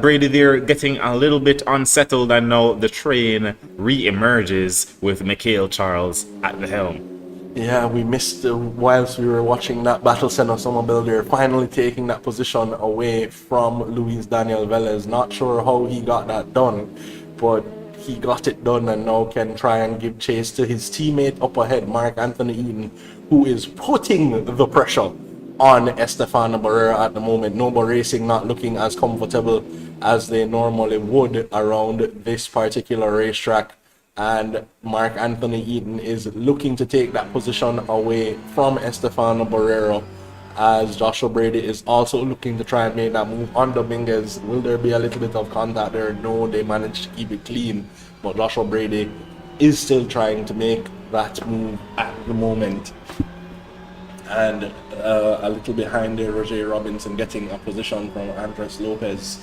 Brady there getting a little bit unsettled, and now the train re-emerges with Michael Charles at the helm. Yeah, we missed whilst we were watching that battle. Senna Somerville there finally taking that position away from Luis Daniel Velez. Not sure how he got that done, but he got it done and now can try and give chase to his teammate up ahead, Mark Anthony Eaton, who is putting the pressure on Estefano Barrera at the moment. Nova Racing not looking as comfortable as they normally would around this particular racetrack, and Mark Anthony Eaton is looking to take that position away from Estefano Barrera, as Joshua Brady is also looking to try and make that move on Dominguez. Will there be a little bit of contact there? No, they managed to keep it clean, but Joshua Brady is still trying to make that move at the moment. And a little behind there, Roger Robinson getting a position from Andres Lopez.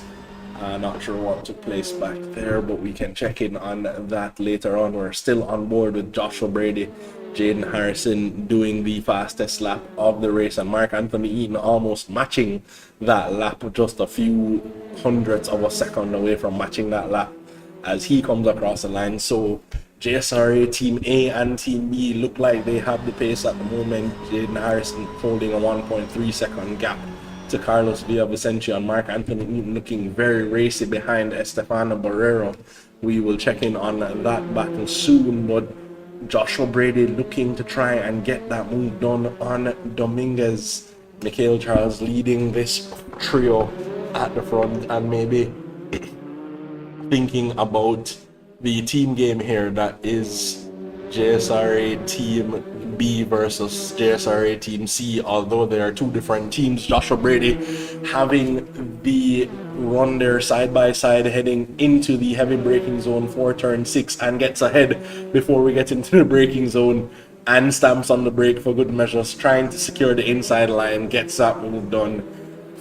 Not sure what took place back there, but we can check in on that later on. We're still on board with Joshua Brady, Jaden Harrison doing the fastest lap of the race, and Mark Anthony Eaton almost matching that lap, just a few hundredths of a second away from matching that lap as he comes across the line. So JSRA Team A and Team B look like they have the pace at the moment. Jaden Harrison holding a 1.3 second gap to Carlos Villavicencio, and Mark Anthony Eaton looking very racy behind Estefano Barrero. We will check in on that battle soon, but Joshua Brady looking to try and get that move done on Dominguez. Michael Charles leading this trio at the front, and maybe thinking about the team game here, that is JSRA Team B versus JSRA Team C. Although there are two different teams, Joshua Brady having the run there side by side heading into the heavy braking zone for turn 6 and gets ahead before we get into the braking zone and stamps on the brake for good measures, trying to secure the inside line, gets that move done,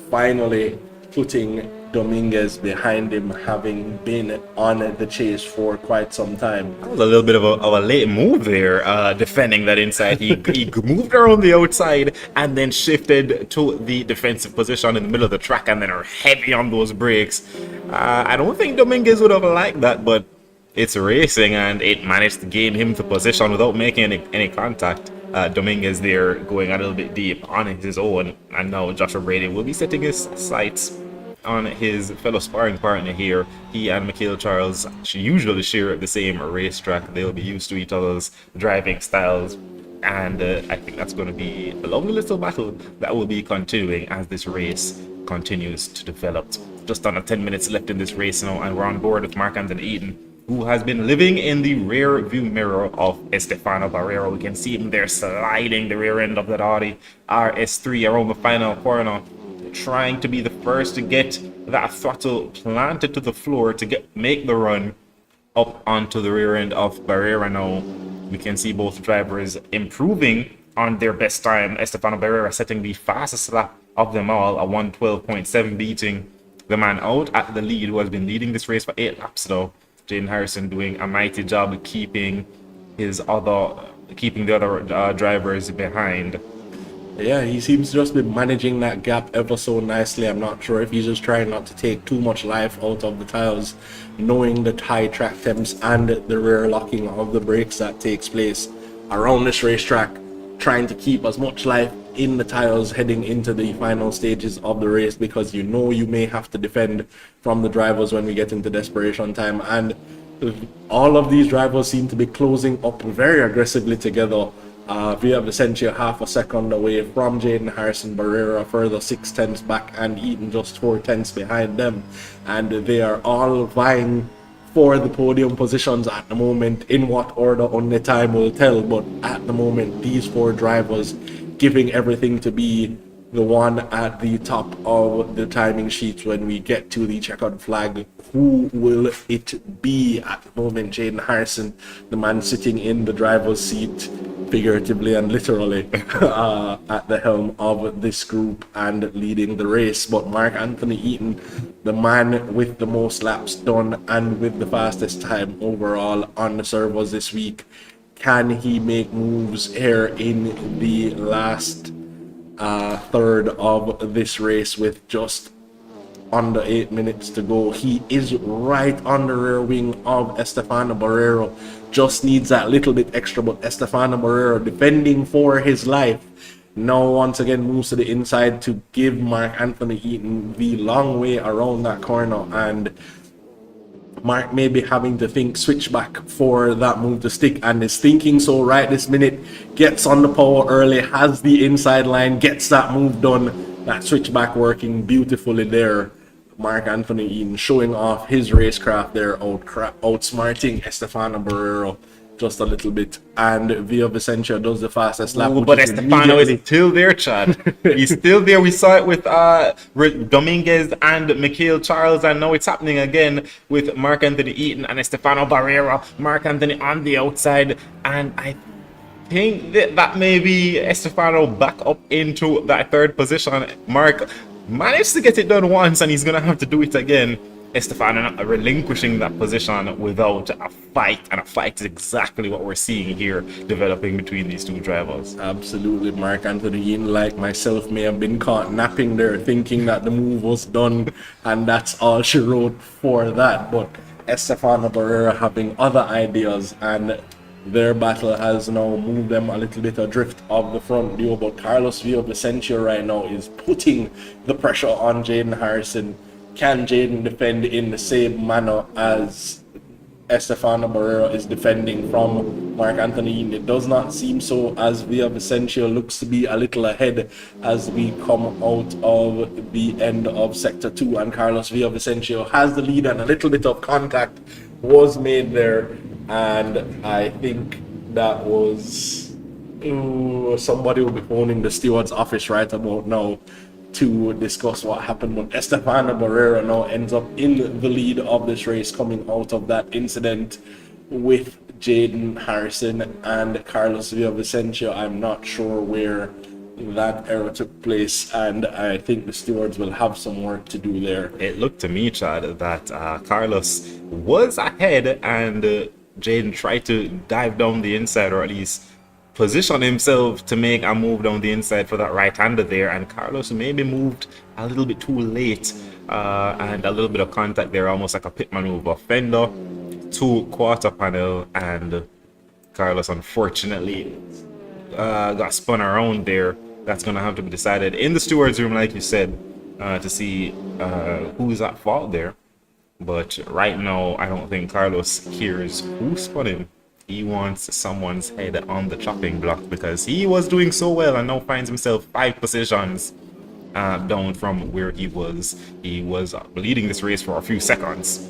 finally putting Dominguez behind him, having been on the chase for quite some time. That was a little bit of a late move there, defending that inside. He moved around the outside and then shifted to the defensive position in the middle of the track, and then are heavy on those brakes. I don't think Dominguez would have liked that, but it's racing, and it managed to gain him the position without making any contact. Dominguez there going a little bit deep on his own, and now Joshua Brady will be setting his sights on his fellow sparring partner here. He and Mikhail Charles usually share the same racetrack. They'll be used to each other's driving styles, and I think that's going to be a lovely little battle that will be continuing as this race continues to develop. Just under 10 minutes left in this race now, and we're on board with Marc-Anthony Eaton, who has been living in the rear view mirror of Estefano Barrero. We can see him there sliding the rear end of that Audi RS3 around the final corner, trying to be the first to get that throttle planted to the floor to make the run up onto the rear end of Barrera. Now we can see both drivers improving on their best time. Estefano Barrera setting the fastest lap of them all, a 1:12.7, beating the man out at the lead who has been leading this race for 8 laps now. Jaden Harrison doing a mighty job keeping the other drivers behind. Yeah, he seems to just be managing that gap ever so nicely. I'm not sure if he's just trying not to take too much life out of the tires, knowing the high track temps and the rear locking of the brakes that takes place around this racetrack, trying to keep as much life in the tires heading into the final stages of the race, because you know you may have to defend from the drivers when we get into desperation time. And all of these drivers seem to be closing up very aggressively together. Via Vicentia half a second away from Jaden Harrison, Barrera further 6 tenths back, and Eaton just 4 tenths behind them, and they are all vying for the podium positions at the moment. In what order only time will tell, but at the moment these 4 drivers giving everything to be the one at the top of the timing sheets when we get to the checkered flag. Who will it be at the moment? Jaden Harrison, the man sitting in the driver's seat, figuratively and literally, at the helm of this group and leading the race. But Marc-Anthony Eaton, the man with the most laps done and with the fastest time overall on the servos this week, can he make moves here in the last third of this race with just under 8 minutes to go? He is right on the rear wing of Estefano Barrero, just needs that little bit extra, but Estefano Barrero, defending for his life, now once again moves to the inside to give Marc-Anthony Eaton the long way around that corner, and Mark may be having to think switchback for that move to stick, and is thinking so right this minute. Gets on the power early, has the inside line, gets that move done. That switchback working beautifully there. Marc-Anthony Eaton showing off his racecraft there, outsmarting Estefano Barrero just a little bit, and Via Vicentia does the fastest lap. But Estefano is still there, Chad. He's still there. We saw it with Dominguez and Mikhail Charles, and now it's happening again with Marc-Anthony Eaton and Estefano Barrera. Marc-Anthony on the outside, and I think that may be Estefano back up into that 3rd position. Mark managed to get it done once, and he's going to have to do it again. Estefano not relinquishing that position without a fight, and a fight is exactly what we're seeing here developing between these 2 drivers. Absolutely. Marc-Anthony Eaton, like myself, may have been caught napping there, thinking that the move was done, and that's all she wrote for that. But Estefano Barrera having other ideas, and their battle has now moved them a little bit adrift of the front duo. But Carlos Villavicencio right now is putting the pressure on Jaden Harrison. Can Jaden defend in the same manner as Estefano Barrera is defending from Marc-Anthony Eaton? It does not seem so, as Villavicencio looks to be a little ahead as we come out of the end of Sector 2, and Carlos Villavicencio has the lead, and a little bit of contact was made there, and I think that was somebody will be phoning the steward's office right about now to discuss what happened. But Estefano Barrera now ends up in the lead of this race, coming out of that incident with Jaden Harrison and Carlos Villavicencio. I'm not sure where that error took place, and I think the stewards will have some work to do there. It looked to me, Chad, that Carlos was ahead, and Jaden tried to dive down the inside, or at least position himself to make a move down the inside for that right-hander there, and Carlos maybe moved a little bit too late, and a little bit of contact there, almost like a pit maneuver. Fender to quarter panel, and Carlos unfortunately got spun around there. That's going to have to be decided in the stewards room, like you said, to see who's at fault there. But right now, I don't think Carlos cares who spun him. He wants someone's head on the chopping block because he was doing so well and now finds himself 5 positions down from where he was. He was leading this race for a few seconds.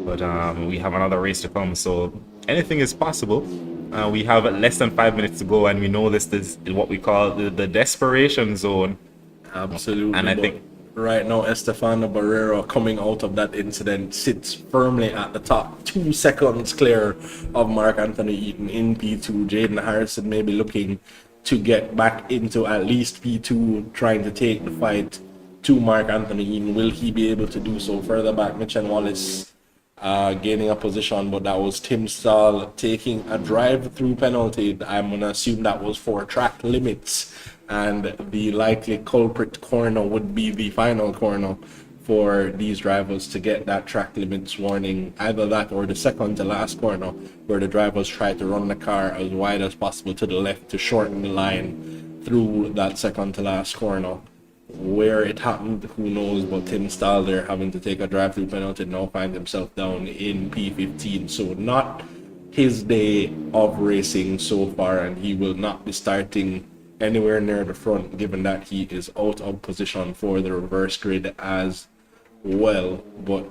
But we have another race to come, so anything is possible. We have less than 5 minutes to go, and we know this is what we call the desperation zone. Absolutely. And I think right now, Estefano Barrero, coming out of that incident, sits firmly at the top, 2 seconds clear of Mark Anthony Eaton in P2. Jaden Harrison may be looking to get back into at least P2, trying to take the fight to Mark Anthony Eaton. Will he be able to do so? Further back, Mitch and Wallace gaining a position, but that was Tim Stahl taking a drive-through penalty. I'm going to assume that was for track limits, and the likely culprit corner would be the final corner for these drivers to get that track limits warning. Either that or the second to last corner, where the drivers try to run the car as wide as possible to the left to shorten the line through that second to last corner. Where it happened, who knows, but Tim Stahl there having to take a drive-through penalty now finds himself down in P15. So not his day of racing so far, and he will not be starting anywhere near the front, given that he is out of position for the reverse grid as well. But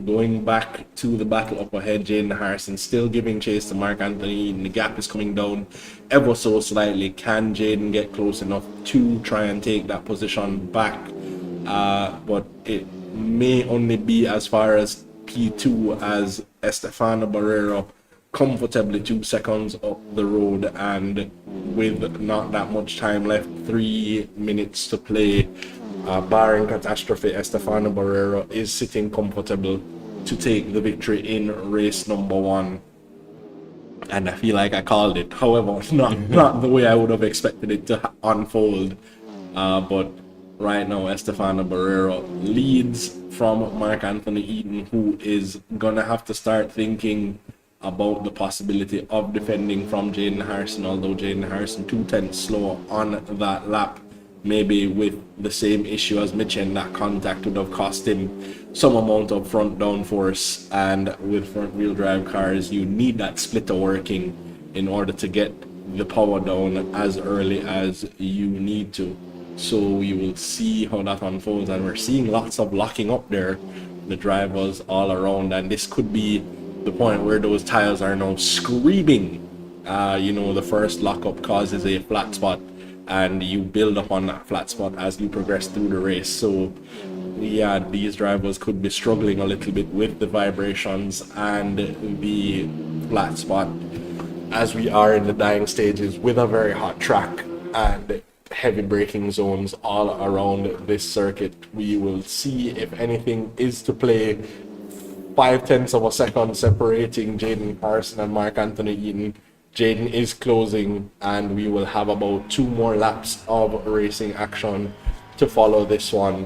going back to the battle up ahead, Jaden Harrison still giving chase to Mark Anthony, and the gap is coming down ever so slightly. Can Jaden get close enough to try and take that position back? But it may only be as far as P2, as Estefano Barrero comfortably 2 seconds up the road, and with not that much time left, 3 minutes to play, barring catastrophe, Estefano Barrero is sitting comfortable to take the victory in race number 1. And I feel like I called it, however, not the way I would have expected it to unfold. But right now, Estefano Barrero leads from Mark Anthony Eaton, who is gonna have to start thinking about the possibility of defending from Jaden Harrison, although Jaden Harrison 2/10 slower on that lap, maybe with the same issue as Mitch, and that contact would have cost him some amount of front downforce, and with front wheel drive cars you need that splitter working in order to get the power down as early as you need to. So you will see how that unfolds, and we're seeing lots of locking up there, the drivers all around, and this could be the point where those tires are now screaming. The first lockup causes a flat spot, and you build up on that flat spot as you progress through the race. So yeah, these drivers could be struggling a little bit with the vibrations and the flat spot, as we are in the dying stages with a very hot track and heavy braking zones all around this circuit. We will see if anything is to play. 0.5 of a second separating Jaden Harrison and Mark Anthony Eaton. Jaden is closing, and we will have about 2 more laps of racing action to follow this one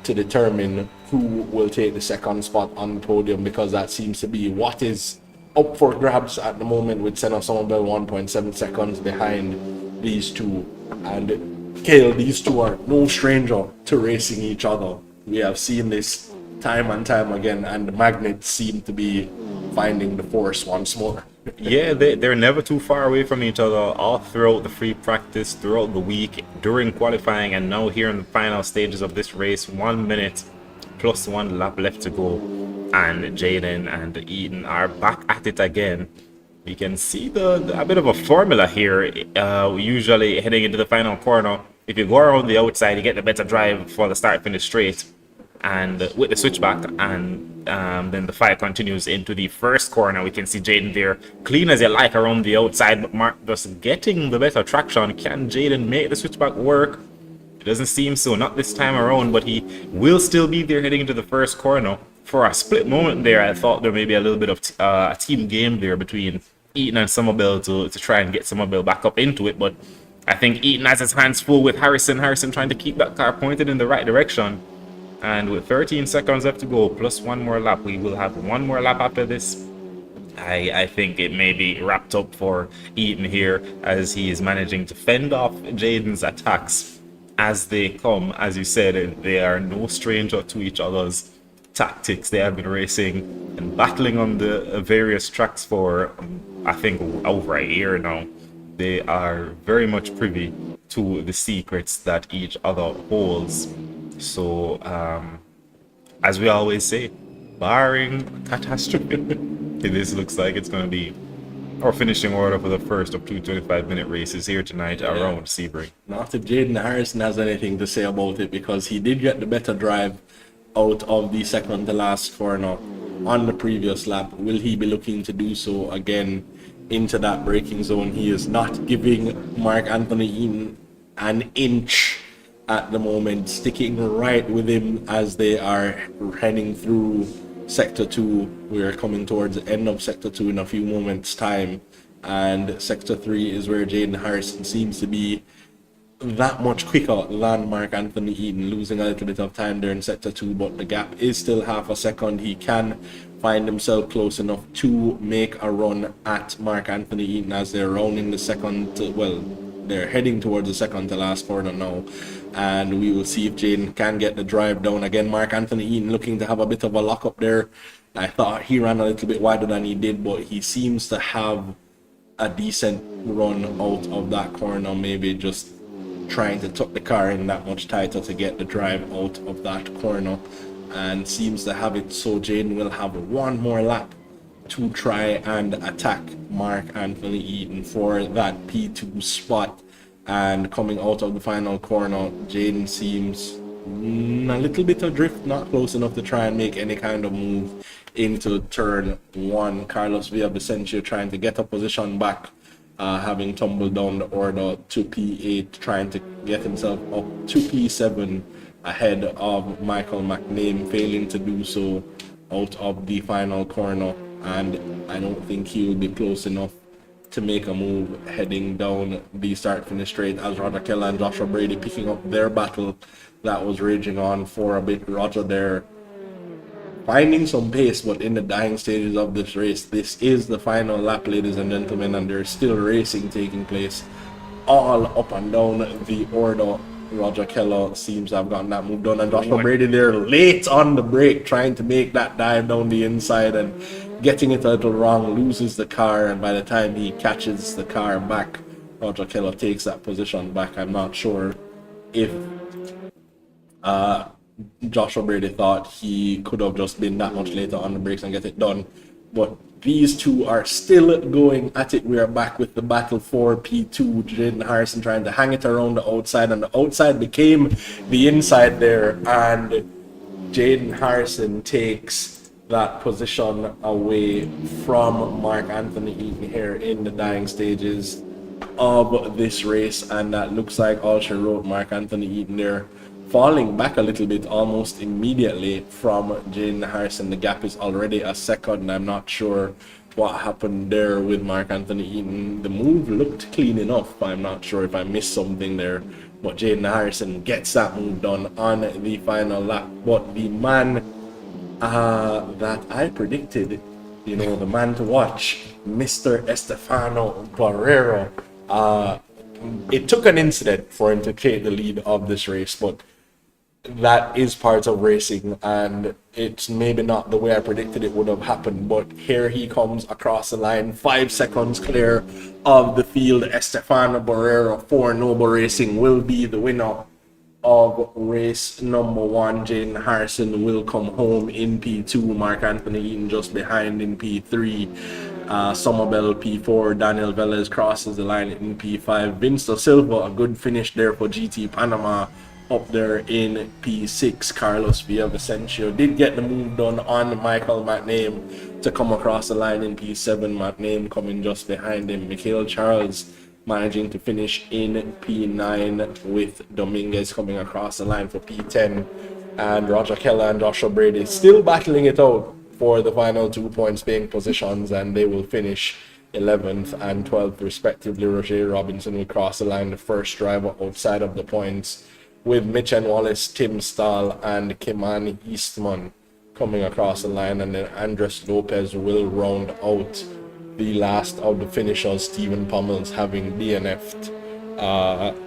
to determine who will take the second spot on the podium, because that seems to be what is up for grabs at the moment, with Senna Somerville 1.7 seconds behind these two. And Cale, these two are no stranger to racing each other. We have seen this time and time again, and the magnets seem to be finding the force once more. Yeah, they're never too far away from each other all throughout the free practice, throughout the week, during qualifying, and now here in the final stages of this race. 1 minute plus 1 lap left to go, and Jaden and Eden are back at it again. We can see a bit of a formula here. Usually heading into the final corner, if you go around the outside, you get the better drive for the start finish straight, and with the switchback, and then the fight continues into the first corner. We can see Jaden there, clean as you like around the outside, but Mark just getting the better traction. Can Jaden make the switchback work? It doesn't seem so, not this time around, but he will still be there heading into the first corner. For a split moment there, I thought there may be a little bit of a team game there between Eaton and Somerville to try and get Somerville back up into it, but I think Eaton has his hands full with Harrison trying to keep that car pointed in the right direction. And with 13 seconds left to go, plus 1 more lap, we will have 1 more lap after this. I think it may be wrapped up for Eaton here, as he is managing to fend off Jaden's attacks as they come. As you said, they are no stranger to each other's tactics. They have been racing and battling on the various tracks for, I think, over a year now. They are very much privy to the secrets that each other holds. So, as we always say, barring catastrophe, this looks like it's going to be our finishing order for the first of 2 25-minute races here tonight around Sebring. Not if Jaden Harrison has anything to say about it, because he did get the better drive out of the second to last corner on the previous lap. Will he be looking to do so again into that braking zone? He is not giving Mark Anthony Eaton an inch at the moment, sticking right with him as they are heading through Sector 2. We are coming towards the end of Sector 2 in a few moments' time, and Sector 3 is where Jaden Harrison seems to be that much quicker than Mark Anthony Eaton, losing a little bit of time there in Sector 2, but the gap is still half a second. He can find himself close enough to make a run at Mark Anthony Eaton as they're rounding the second they're heading towards the second to last corner now, and we will see if Jaden can get the drive down. Again, Mark Anthony Eaton looking to have a bit of a lock up there. I thought he ran a little bit wider than he did, but he seems to have a decent run out of that corner, maybe just trying to tuck the car in that much tighter to get the drive out of that corner, and seems to have it so Jaden will have one more lap to try and attack Mark Anthony Eaton for that P2 spot. And coming out of the final corner, Jaden seems a little bit adrift, not close enough to try and make any kind of move into turn 1. Carlos Villavicencio trying to get a position back, having tumbled down the order to P8, trying to get himself up to P7 ahead of Michael McName, failing to do so out of the final corner, and I don't think he will be close enough to make a move heading down the start-finish straight, as Roger Keller and Joshua Brady picking up their battle that was raging on for a bit. Roger there finding some pace, but in the dying stages of this race. This is the final lap, ladies and gentlemen, and there's still racing taking place all up and down the order. Roger Keller seems to have gotten that move done, and Joshua Brady there late on the brake, trying to make that dive down the inside and getting it a little wrong, loses the car, and by the time he catches the car back, Roger Keller takes that position back. I'm not sure if Joshua Brady thought he could have just been that much later on the brakes and get it done, but these two are still going at it. We are back with the battle for P2. Jaden Harrison trying to hang it around the outside, and the outside became the inside there, and Jaden Harrison takes that position away from Mark Anthony Eaton here in the dying stages of this race, and that looks like all she wrote. Mark Anthony Eaton there falling back a little bit almost immediately from Jaden Harrison. The gap is already a second. I'm not sure what happened there with Mark Anthony Eaton. The move looked clean enough. I'm not sure if I missed something there, but Jaden Harrison gets that move done on the final lap. But the man that I predicted, you know, the man to watch, Mr. Estefano Barrera, it took an incident for him to take the lead of this race, but that is part of racing, and it's maybe not the way I predicted it would have happened, but here he comes across the line, 5 seconds clear of the field. Estefano Barrera for Noble Racing will be the winner of race number 1. Jaden Harrison will come home in P2. Mark Anthony Eaton just behind in P3. Somerville P4. Daniel Velez crosses the line in P5. Vince Da Silva, a good finish there for GT Panama, up there in P6. Carlos Villavicencio did get the move done on Michael McName to come across the line in P7. McName coming just behind him. Mikhail Charles managing to finish in P9, with Dominguez coming across the line for P10. And Roger Keller and Joshua Brady still battling it out for the final 2 points paying positions, and they will finish 11th and 12th respectively. Roger Robinson will cross the line, the first driver outside of the points, with Mitch and Wallace, Tim Stahl and Kimani Eastman coming across the line, and then Andres Lopez will round out the last of the finishers, Stephen Pommels having DNF'd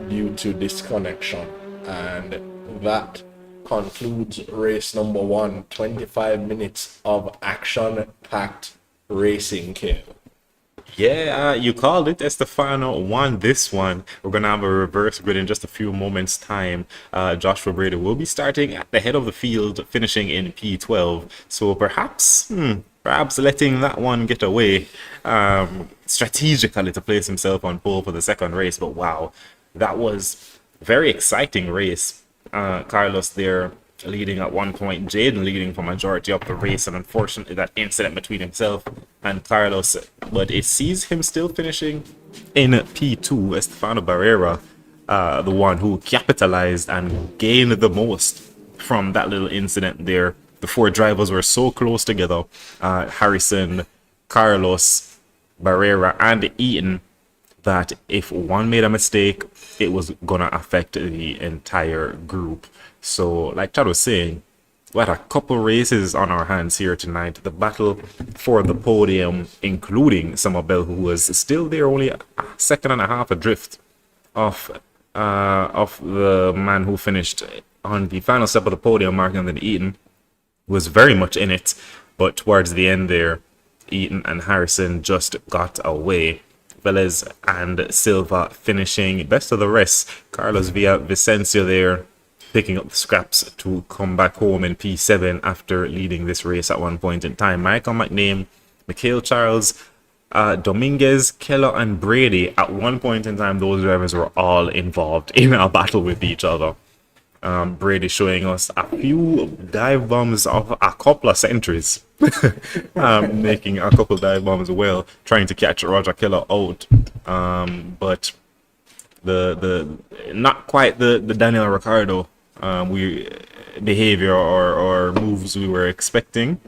due to disconnection. And that concludes race number 1. 25 minutes of action-packed racing, Kale. Yeah, you called it. Estefano won this one. We're going to have a reverse grid in just a few moments' time. Joshua Brady will be starting at the head of the field, finishing in P12. So perhaps letting that one get away strategically to place himself on pole for the second race. But wow, that was a very exciting race. Carlos there leading at one point, Jaden leading for majority of the race, and unfortunately that incident between himself and Carlos, but it sees him still finishing in P2. Estefano Barrera, the one who capitalized and gained the most from that little incident there. The 4 drivers were so close together, Harrison, Carlos, Barrera and Eaton, that if one made a mistake, it was gonna affect the entire group. So, like Chad was saying, we had a couple races on our hands here tonight. The battle for the podium, including Sommerbell, who was still there, only a second and a half adrift of the man who finished on the final step of the podium, Mark Anthony Eaton, was very much in it. But towards the end there, Eaton and Harrison just got away. Velez and Silva finishing best of the rest. Carlos Vicencio there picking up the scraps to come back home in P7 after leading this race at one point in time. Michael McName, Mikhail Charles, Dominguez, Keller and Brady, at one point in time those drivers were all involved in a battle with each other. Brady showing us a few dive bombs of a couple of centuries. Making a couple dive bombs well, trying to catch Roger Keller out. But the not quite the Daniel Ricciardo behavior or moves we were expecting,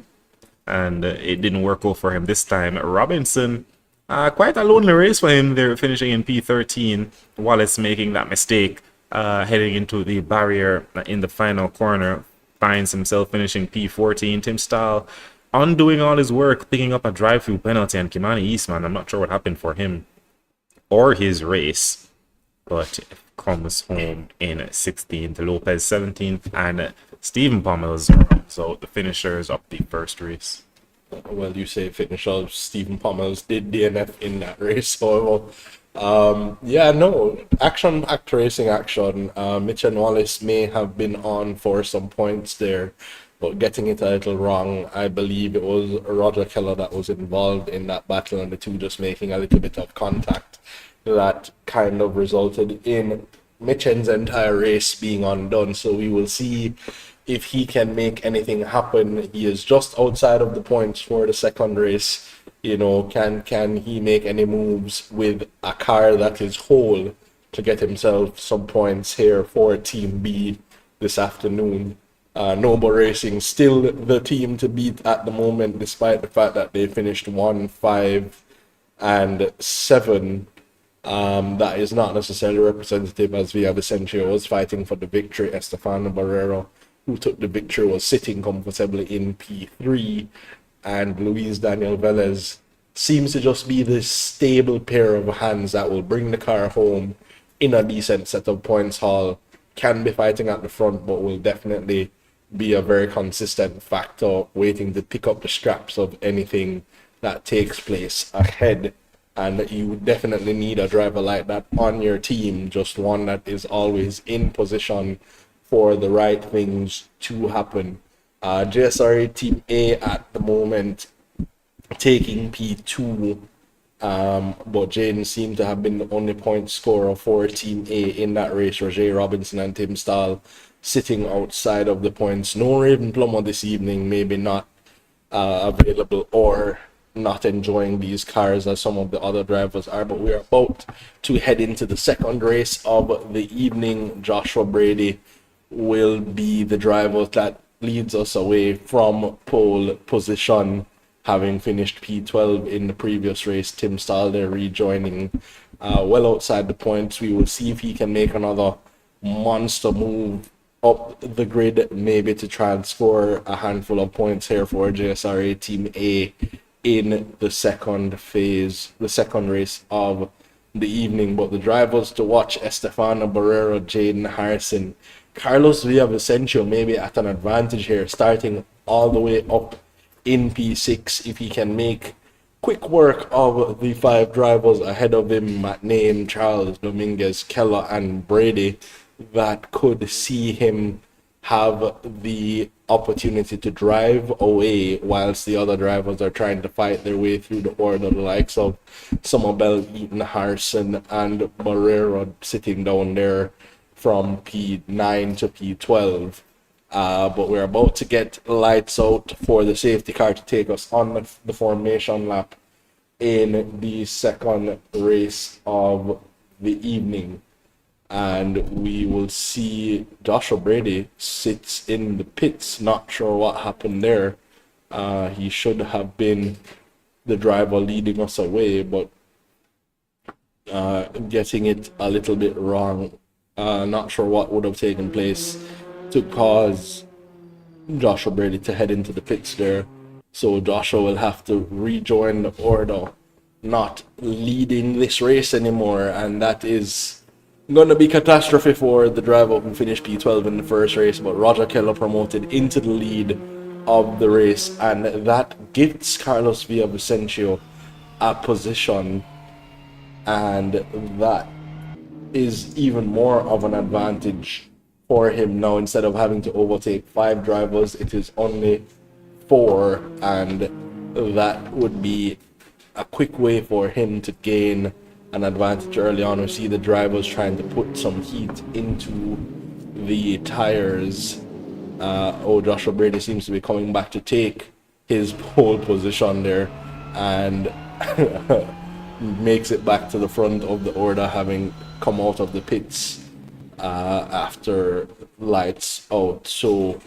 and it didn't work out for him this time. Robinson, quite a lonely race for him there, finishing in P13. Wallace making that mistake, heading into the barrier in the final corner, finds himself finishing P14. Tim Stahl undoing all his work, picking up a drive-through penalty, and Kimani Eastman, I'm not sure what happened for him or his race, but comes home in 16th, Lopez 17th, and Stephen Pommels so the finishers of the first race. Well, you say finisher, Stephen Pommels did DNF in that race, however. Action-packed racing action. Mitch and Wallace may have been on for some points there, but getting it a little wrong. I believe it was Roger Keller that was involved in that battle, and the two just making a little bit of contact that kind of resulted in Mitchen's entire race being undone. So we will see if he can make anything happen. He is just outside of the points for the second race. You know, can he make any moves with a car that is whole to get himself some points here for Team B this afternoon? Noble Racing still the team to beat at the moment, despite the fact that they finished 1, 5, and 7. That is not necessarily representative, as Vicencio was fighting for the victory. Estefano Barrera, who took the victory, was sitting comfortably in P3, and Luis Daniel Velez seems to just be this stable pair of hands that will bring the car home in a decent set of points haul. Can be fighting at the front, but will definitely be a very consistent factor, waiting to pick up the scraps of anything that takes place ahead. And you definitely need a driver like that on your team, just one that is always in position for the right things to happen. JSRA Team A at the moment taking P2, but Jaden seemed to have been the only point scorer for Team A in that race. Roger Robinson and Tim Stahl sitting outside of the points. No Raven Plummer this evening, maybe not available or not enjoying these cars as some of the other drivers are, but we are about to head into the second race of the evening. Joshua Brady will be the driver that leads us away from pole position, having finished P12 in the previous race. Tim Stahl there rejoining well outside the points. We will see if he can make another monster move up the grid, maybe to try and score a handful of points here for JSRA Team A in the second phase, the second race of the evening. But the drivers to watch: Estefano Barrero, Jaden Harrison, Carlos Villavicencio maybe at an advantage here, starting all the way up in P6. If he can make quick work of the 5 drivers ahead of him, Matt Name, Charles, Dominguez, Keller, and Brady, that could see him have the opportunity to drive away whilst the other drivers are trying to fight their way through the order, the likes of Somerville, Eaton, Harrison, and Barrero sitting down there from P9 to P12. But we're about to get lights out for the safety car to take us on the formation lap in the second race of the evening. And we will see Joshua Brady sits in the pits. Not sure what happened there. He should have been the driver leading us away, but getting it a little bit wrong. Not sure what would have taken place to cause Joshua Brady to head into the pits there. So Joshua will have to rejoin the order, not leading this race anymore, and that is going to be catastrophe for the driver who finished P12 in the first race. But Roger Keller promoted into the lead of the race, and that gives Carlos Villavicencio a position, and that is even more of an advantage for him now. Instead of having to overtake 5 drivers, it is only 4, and that would be a quick way for him to gain an advantage early on. We see the drivers trying to put some heat into the tires. Joshua Brady seems to be coming back to take his pole position there, and makes it back to the front of the order, having come out of the pits after lights out. So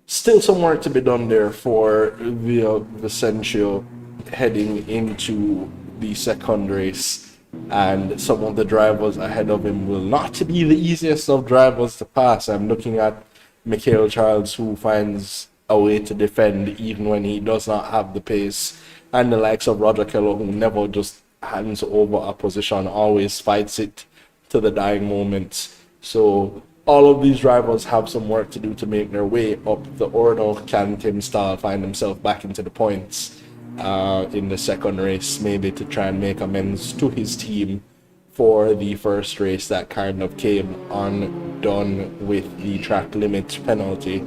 still some work to be done there for Vicencio heading into the second race, and some of the drivers ahead of him will not be the easiest of drivers to pass. I'm looking at Mikhail Charles, who finds a way to defend even when he does not have the pace, and the likes of Roger Keller, who never just hands over a position, always fights it to the dying moment. So all of these drivers have some work to do to make their way up the order. Can Tim Stahl find himself back into the points in the second race, maybe to try and make amends to his team for the first race that kind of came undone with the track limit penalty?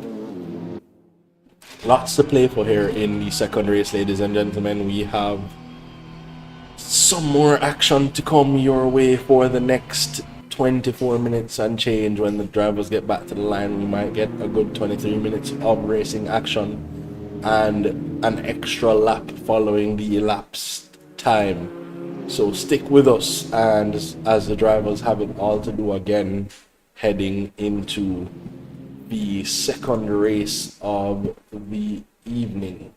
Lots to play for here in the second race, ladies and gentlemen. We have some more action to come your way for the next 24 minutes and change. When the drivers get back to the line, we might get a good 23 minutes of racing action and an extra lap following the elapsed time. So stick with us, and as the drivers have it all to do again, heading into the second race of the evening.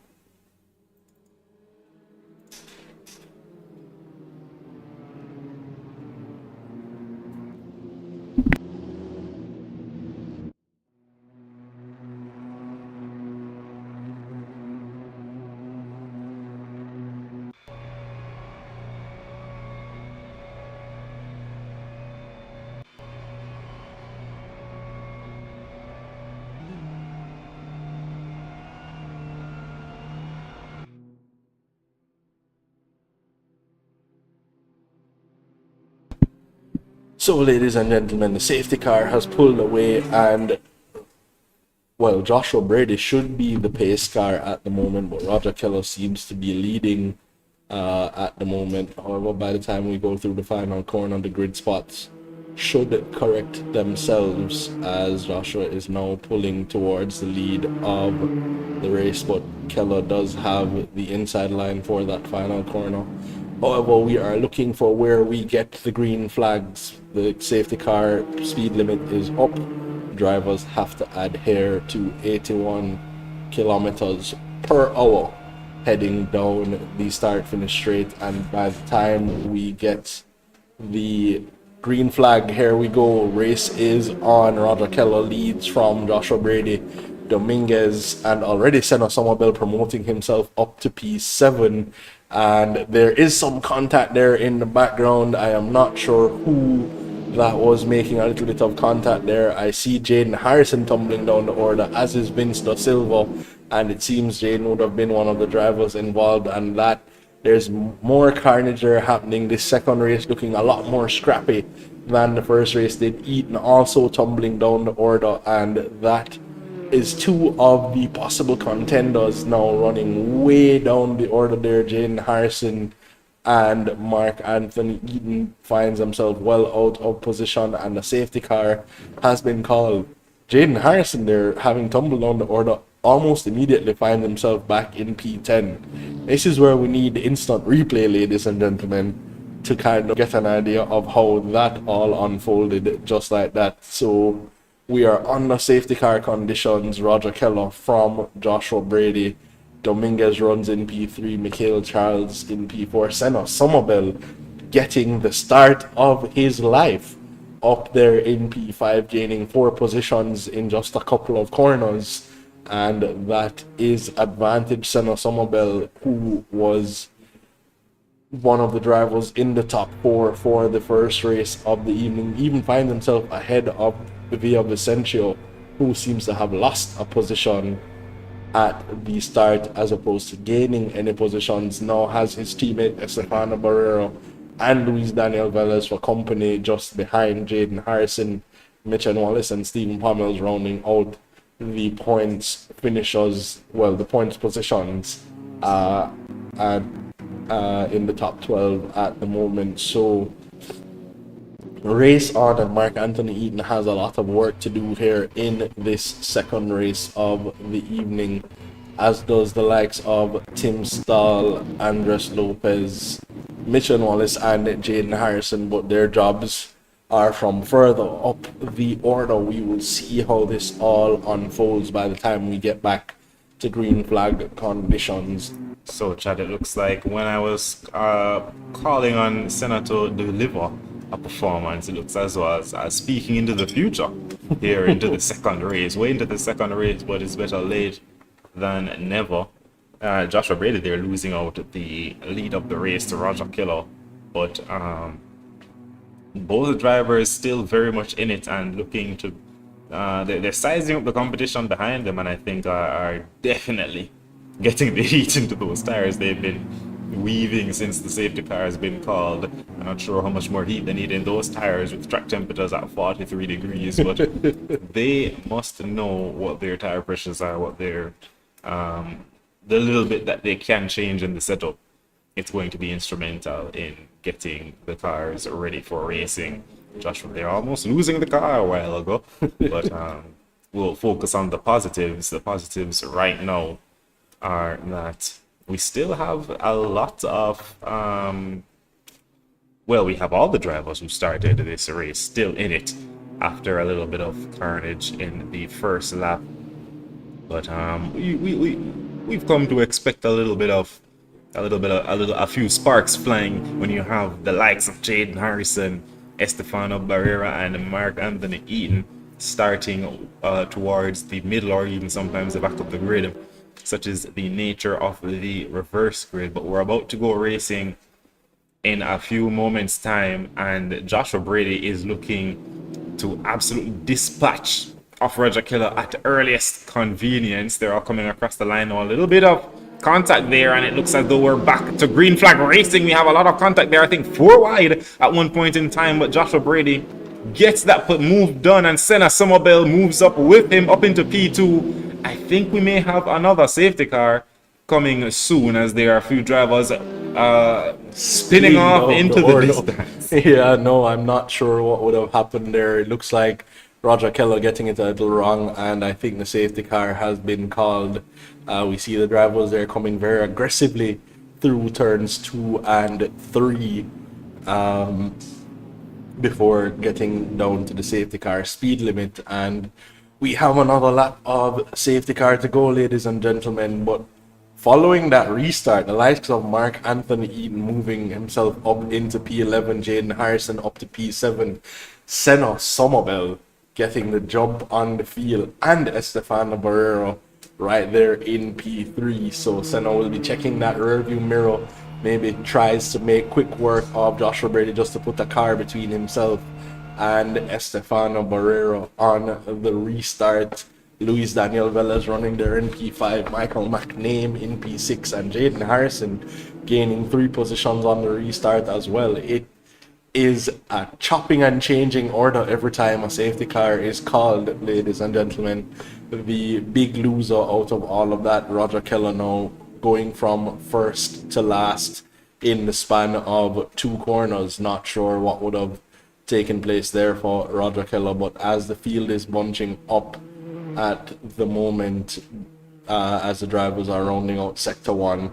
So, ladies and gentlemen, the safety car has pulled away, and, well, Joshua Brady should be the pace car at the moment, but Roger Keller seems to be leading at the moment. However, by the time we go through the final corner, the grid spots should correct themselves, as Joshua is now pulling towards the lead of the race, but Keller does have the inside line for that final corner. However, we are looking for where we get the green flags. The safety car speed limit is up. Drivers have to adhere to 81 kilometers per hour heading down the start-finish straight, and by the time we get the Green flag, here we go. Race is on. Roger Keller leads from Joshua Brady, Dominguez, and already Senna Somerville promoting himself up to P7. And there is some contact there in the background. I am not sure who that was making a little bit of contact there. I see Jaden Harrison tumbling down the order, as is Vince Da Silva, and it seems Jaden would have been one of the drivers involved, and that there's more carnage there happening. This second race looking a lot more scrappy than the first race did. Eaton also tumbling down the order, and that is two of the possible contenders now running way down the order there. Jaden Harrison and Mark Anthony Eaton finds himself well out of position, and the safety car has been called. Jaden Harrison there, having tumbled down the order, almost immediately finds himself back in P10. This is where we need instant replay, ladies and gentlemen, to kind of get an idea of how that all unfolded just like that. So we are under safety car conditions. Roger Keller from Joshua Brady. Dominguez runs in P3. Mikhail Charles in P4. Senna Somerville getting the start of his life up there in P5, gaining 4 positions in just a couple of corners. And that is advantage Senna Somerville, who was one of the drivers in the top 4 for the first race of the evening, even finds himself ahead of Via Vicencio, who seems to have lost a position at the start as opposed to gaining any positions. Now has his teammate Estefano Barrero and Luis Daniel Velez for company just behind Jaden Harrison, Mitch and Wallace, and Stephen Pommels rounding out the points finishers, well, the points positions in the top 12 at the moment. So race on, and Mark Anthony Eaton has a lot of work to do here in this second race of the evening, as does the likes of Tim Stahl, Andres Lopez, Mitch and Wallace, and Jaden Harrison, but their jobs are from further up the order. We will see how this all unfolds by the time we get back to green flag conditions. So, Chad, it looks like when I was calling on Senna to deliver a performance, it looks as well as speaking into the future here into the second race, way into the second race, but it's better late than never. Joshua Brady there losing out the lead of the race to Roger Keller, but both drivers still very much in it and looking to they're sizing up the competition behind them, and I think are definitely getting the heat into those tires. They've been weaving since the safety car has been called. I'm not sure how much more heat they need in those tires with track temperatures at 43 degrees, but they must know what their tire pressures are, what their the little bit that they can change in the setup. It's going to be instrumental in getting the cars ready for racing. Joshua, they're almost losing the car a while ago, but we'll focus on the positives. The positives right now are that we still have a lot of we have all the drivers who started this race still in it after a little bit of carnage in the first lap, but we've come to expect a few sparks flying when you have the likes of Jaden Harrison, Estefano Barrera, and Mark Anthony Eaton starting towards the middle or even sometimes the back of the grid. Such is the nature of the reverse grid. But we're about to go racing in a few moments' time, and Joshua Brady is looking to absolutely dispatch off Roger Keller at the earliest convenience. They're all coming across the line now. A little bit of contact there, and it looks as though we're back to green flag racing. We have a lot of contact there. I think 4 wide at one point in time, but Joshua Brady gets that move done, and Senna Somerville moves up with him up into P2. I think we may have another safety car coming soon, as there are a few drivers spinning off into the distance. Yeah, no, I'm not sure what would have happened there. It looks like Roger Keller getting it a little wrong, and I think the safety car has been called. We see the drivers there coming very aggressively through turns 2 and 3 before getting down to the safety car speed limit, and we have another lap of safety car to go, ladies and gentlemen. But Following that restart, the likes of Mark Anthony Eaton moving himself up into P11, Jaden Harrison up to P7, Senna Somerville getting the jump on the field, and Estefano Barrero right there in P3. So Senna will be checking that rearview mirror, maybe tries to make quick work of Joshua Brady just to put the car between himself and Estefano Barrero on the restart. Luis Daniel Velez running there in P5, Michael McName in P6, and Jaden Harrison gaining 3 positions on the restart as well. It is a chopping and changing order every time a safety car is called, ladies and gentlemen. The big loser out of all of that, Roger Keller, now going from first to last in the span of 2 corners. Not sure what would have taken place there for Roger Keller, but as the field is bunching up at the moment, as the drivers are rounding out sector 1,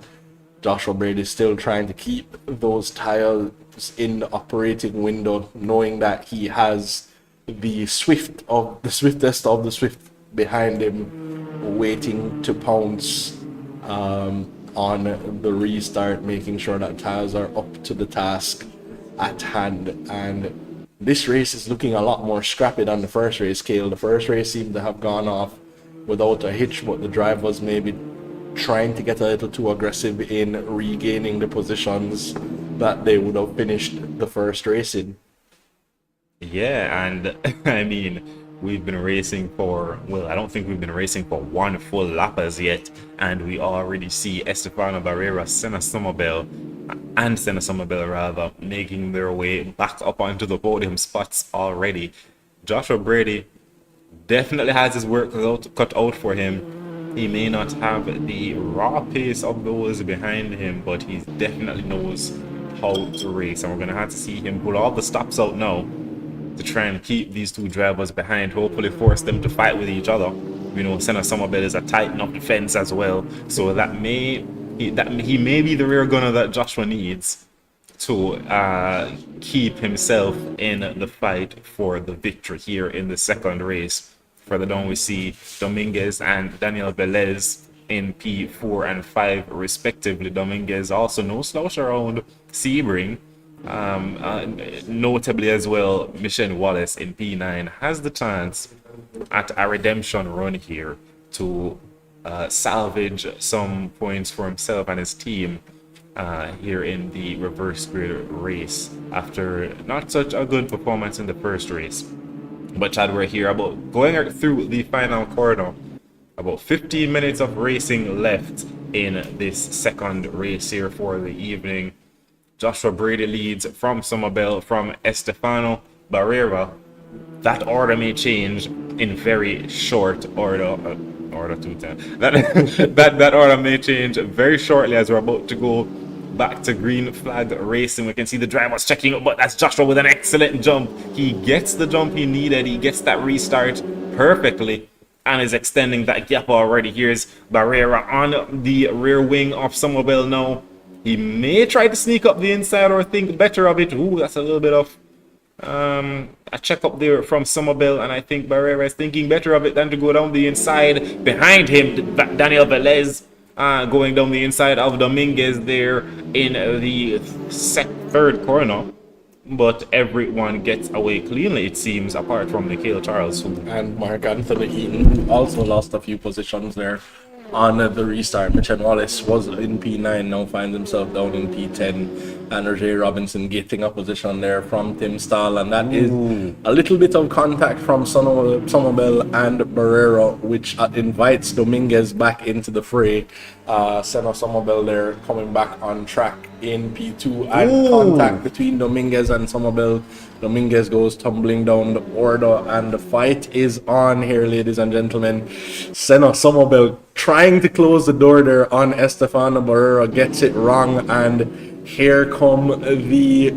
Joshua Brady is still trying to keep those tires in the operating window, knowing that he has the swiftest of the swift behind him, waiting to pounce on the restart, making sure that tires are up to the task at hand. And this race is looking a lot more scrappy than the first race, Cale. The first race seemed to have gone off without a hitch, but the drivers maybe trying to get a little too aggressive in regaining the positions that they would have finished the first race in. Yeah, and I mean, we've been racing for, well, I don't think we've been racing for 1 full lap as yet, and we already see Estefano Barrera, Senna Somerville rather, making their way back up onto the podium spots already. Joshua Brady definitely has his work cut out for him. He may not have the raw pace of those behind him, but he definitely knows how to race, and we're going to have to see him pull all the stops out now to try and keep these 2 drivers behind, hopefully force them to fight with each other. You know, Senna Somerville is a tighten up defense as well, so he may be the rear gunner that Joshua needs to keep himself in the fight for the victory here in the second race. Further down we see Dominguez and Daniel Velez in P4 and 5 respectively. Dominguez also no slouch around Sebring. Notably as well, Michelle Wallace in P9 has the chance at a redemption run here to salvage some points for himself and his team here in the reverse grid race after not such a good performance in the first race. But Chad, we're here about going through the final corner. About 15 minutes of racing left in this second race here for the evening. Joshua Brady leads from Somerville, from Estefano Barrera. That order may change in very short order. Order 210. That order may change very shortly as we're about to go back to green flag racing. We can see the drivers checking up, but that's Joshua with an excellent jump. He gets the jump he needed. He gets that restart perfectly and is extending that gap already. Here's Barrera on the rear wing of Somerville now. He may try to sneak up the inside or think better of it. Ooh, that's a little bit of a check up there from Somerville, and I think Barrera is thinking better of it than to go down the inside. Behind him, Daniel Velez going down the inside of Dominguez there in the third corner. But everyone gets away cleanly, it seems, apart from Nikhil Charles. And Mark Anthony Eaton also lost a few positions there on the restart. Mitchell Wallace was in P9, now finds himself down in P10. And J. Robinson getting a position there from Tim Stahl, and that is a little bit of contact from Somerville and Barrera, which invites Dominguez back into the fray. Senna Somerville there coming back on track in P2, and contact between Dominguez and Somerville. Dominguez goes tumbling down the order, and the fight is on here, ladies and gentlemen. Senna Somerville trying to close the door there on Estefano Barrera, gets it wrong, and here come the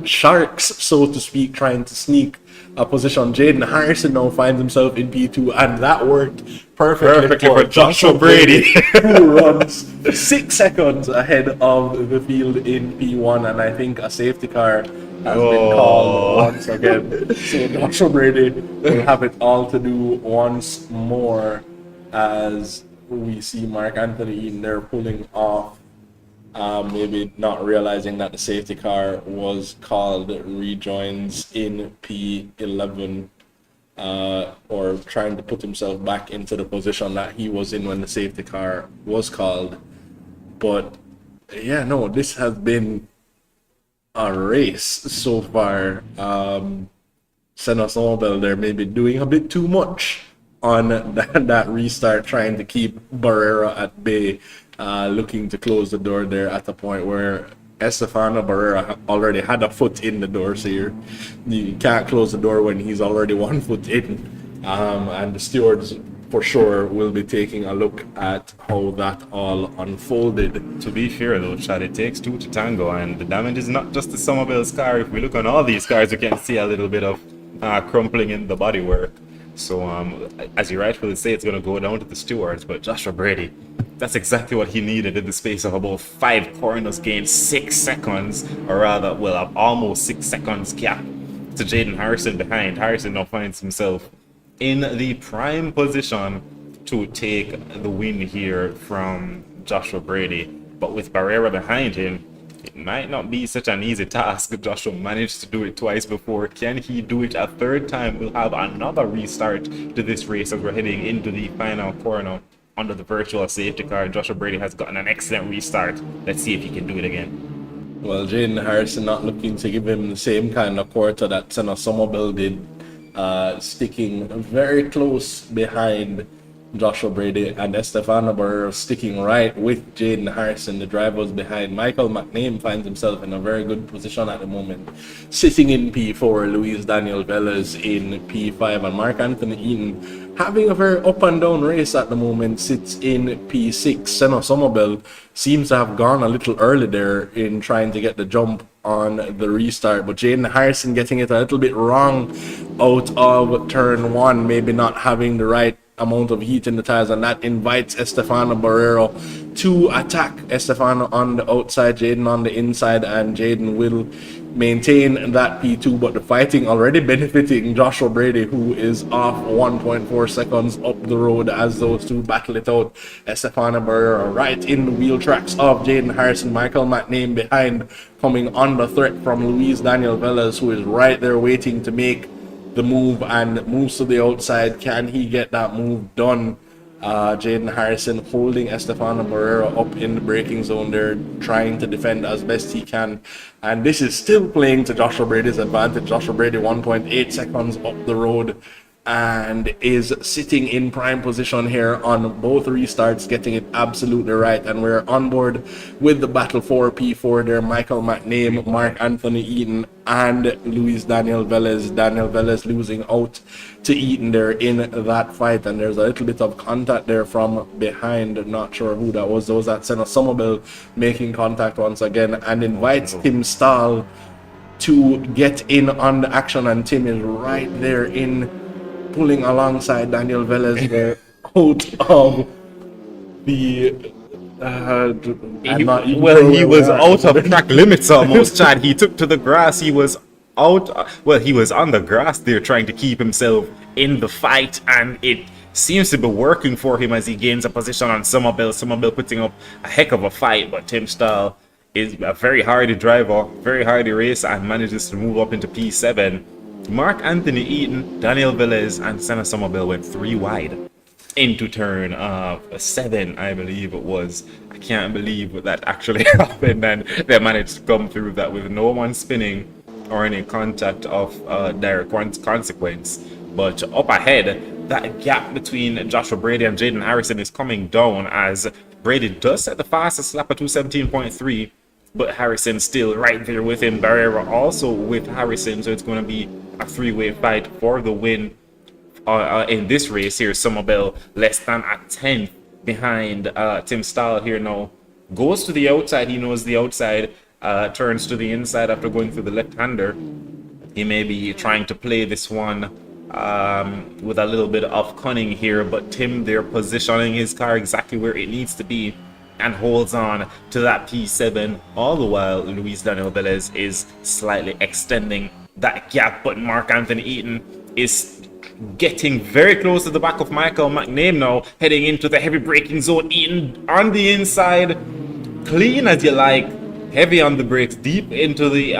Sharks, so to speak, trying to sneak a position. Jaden Harrison now finds himself in P2, and that worked perfectly for Joshua Brady, who runs 6 seconds ahead of the field in P1, and I think a safety car has been called once again. So Joshua Brady will have it all to do once more as we see Mark Anthony Eaton there pulling off, maybe not realizing that the safety car was called, rejoins in P11, or trying to put himself back into the position that he was in when the safety car was called. But yeah, no, this has been a race so far. Senna Snowbell there maybe doing a bit too much on that restart, trying to keep Barrera at bay, looking to close the door there at the point where Estefano Barrera already had a foot in the door, so you can't close the door when he's already 1 foot in. And the stewards for sure will be taking a look at how that all unfolded. To be fair though, Chad, it takes two to tango, and the damage is not just the Somerville's car. If we look on all these cars, you can see a little bit of crumpling in the bodywork. So as you rightfully say, it's going to go down to the stewards, but Joshua Brady, that's exactly what he needed in the space of about 5 corners, gained 6 seconds, or rather, well, almost 6 seconds gap to Jaden Harrison behind. Harrison now finds himself in the prime position to take the win here from Joshua Brady, but with Barrera behind him, it might not be such an easy task. Joshua managed to do it twice before. Can he do it a third time? We'll have another restart to this race as we're heading into the final corner under the virtual safety car. Joshua Brady has gotten an excellent restart. Let's see if he can do it again. Well, Jaden Harrison not looking to give him the same kind of quarter that Senna Somerville did, sticking very close behind Joshua Brady, and Estefano Barrera sticking right with Jaden Harrison. The drivers behind. Michael McName finds himself in a very good position at the moment, sitting in P4, Luis Daniel Velez in P5, and Mark Anthony Eaton, having a very up and down race at the moment, sits in P6. Senna Somerville seems to have gone a little early there in trying to get the jump on the restart, but Jaden Harrison getting it a little bit wrong out of turn 1, maybe not having the right amount of heat in the tires, and that invites Estefano Barrera to attack. Estefano on the outside, Jaden on the inside, and Jaden will maintain that P2, but the fighting already benefiting Joshua Brady, who is off 1.4 seconds up the road as those two battle it out. Estefano Barrera right in the wheel tracks of Jaden Harrison. Michael McName behind, coming on the threat from Luis Daniel Velez, who is right there waiting to make the move and moves to the outside. Can he get that move done? Jaden Harrison holding Estefano Barrera up in the braking zone there, trying to defend as best he can, and this is still playing to Joshua Brady's advantage. Joshua Brady 1.8 seconds up the road and is sitting in prime position here on both restarts, getting it absolutely right, and we're on board with the battle for P4 there. Michael McName, Mark Anthony Eaton, and Luis Daniel Velez. Daniel Velez losing out to Eaton there in that fight, and there's a little bit of contact there from behind. Not sure who that was. Those that Senna Somerville making contact once again, and invites Tim Stahl to get in on the action, and Tim is right there in, pulling alongside Daniel Velez there out of the he was out of track limits almost, Chad. He took to the grass. He was out, well, he was on the grass there trying to keep himself in the fight, and it seems to be working for him as he gains a position on Somerville. Somerville putting up a heck of a fight, but Tim Stahl is a very hardy driver, very hardy racer, and manages to move up into P7. Mark Anthony Eaton, Daniel Velez, and Senna Somerville went 3 wide into turn 7, I believe it was. I can't believe that actually happened, and they managed to come through that with no one spinning or any contact of direct consequence. But up ahead, that gap between Joshua Brady and Jaden Harrison is coming down, as Brady does set the fastest lap at 217.3, but Harrison still right there with him. Barrera also with Harrison, so it's going to be a 3-way fight for the win in this race here. Somerville less than a 10th behind Tim Stahl here now. Goes to the outside, he knows the outside, turns to the inside after going through the left-hander. He may be trying to play this one with a little bit of cunning here, but Tim there positioning his car exactly where it needs to be and holds on to that P7, all the while Luis Daniel Velez is slightly extending that gap, but Mark Anthony Eaton is getting very close to the back of Michael McName now, heading into the heavy braking zone, Eaton on the inside, clean as you like, heavy on the brakes, deep into the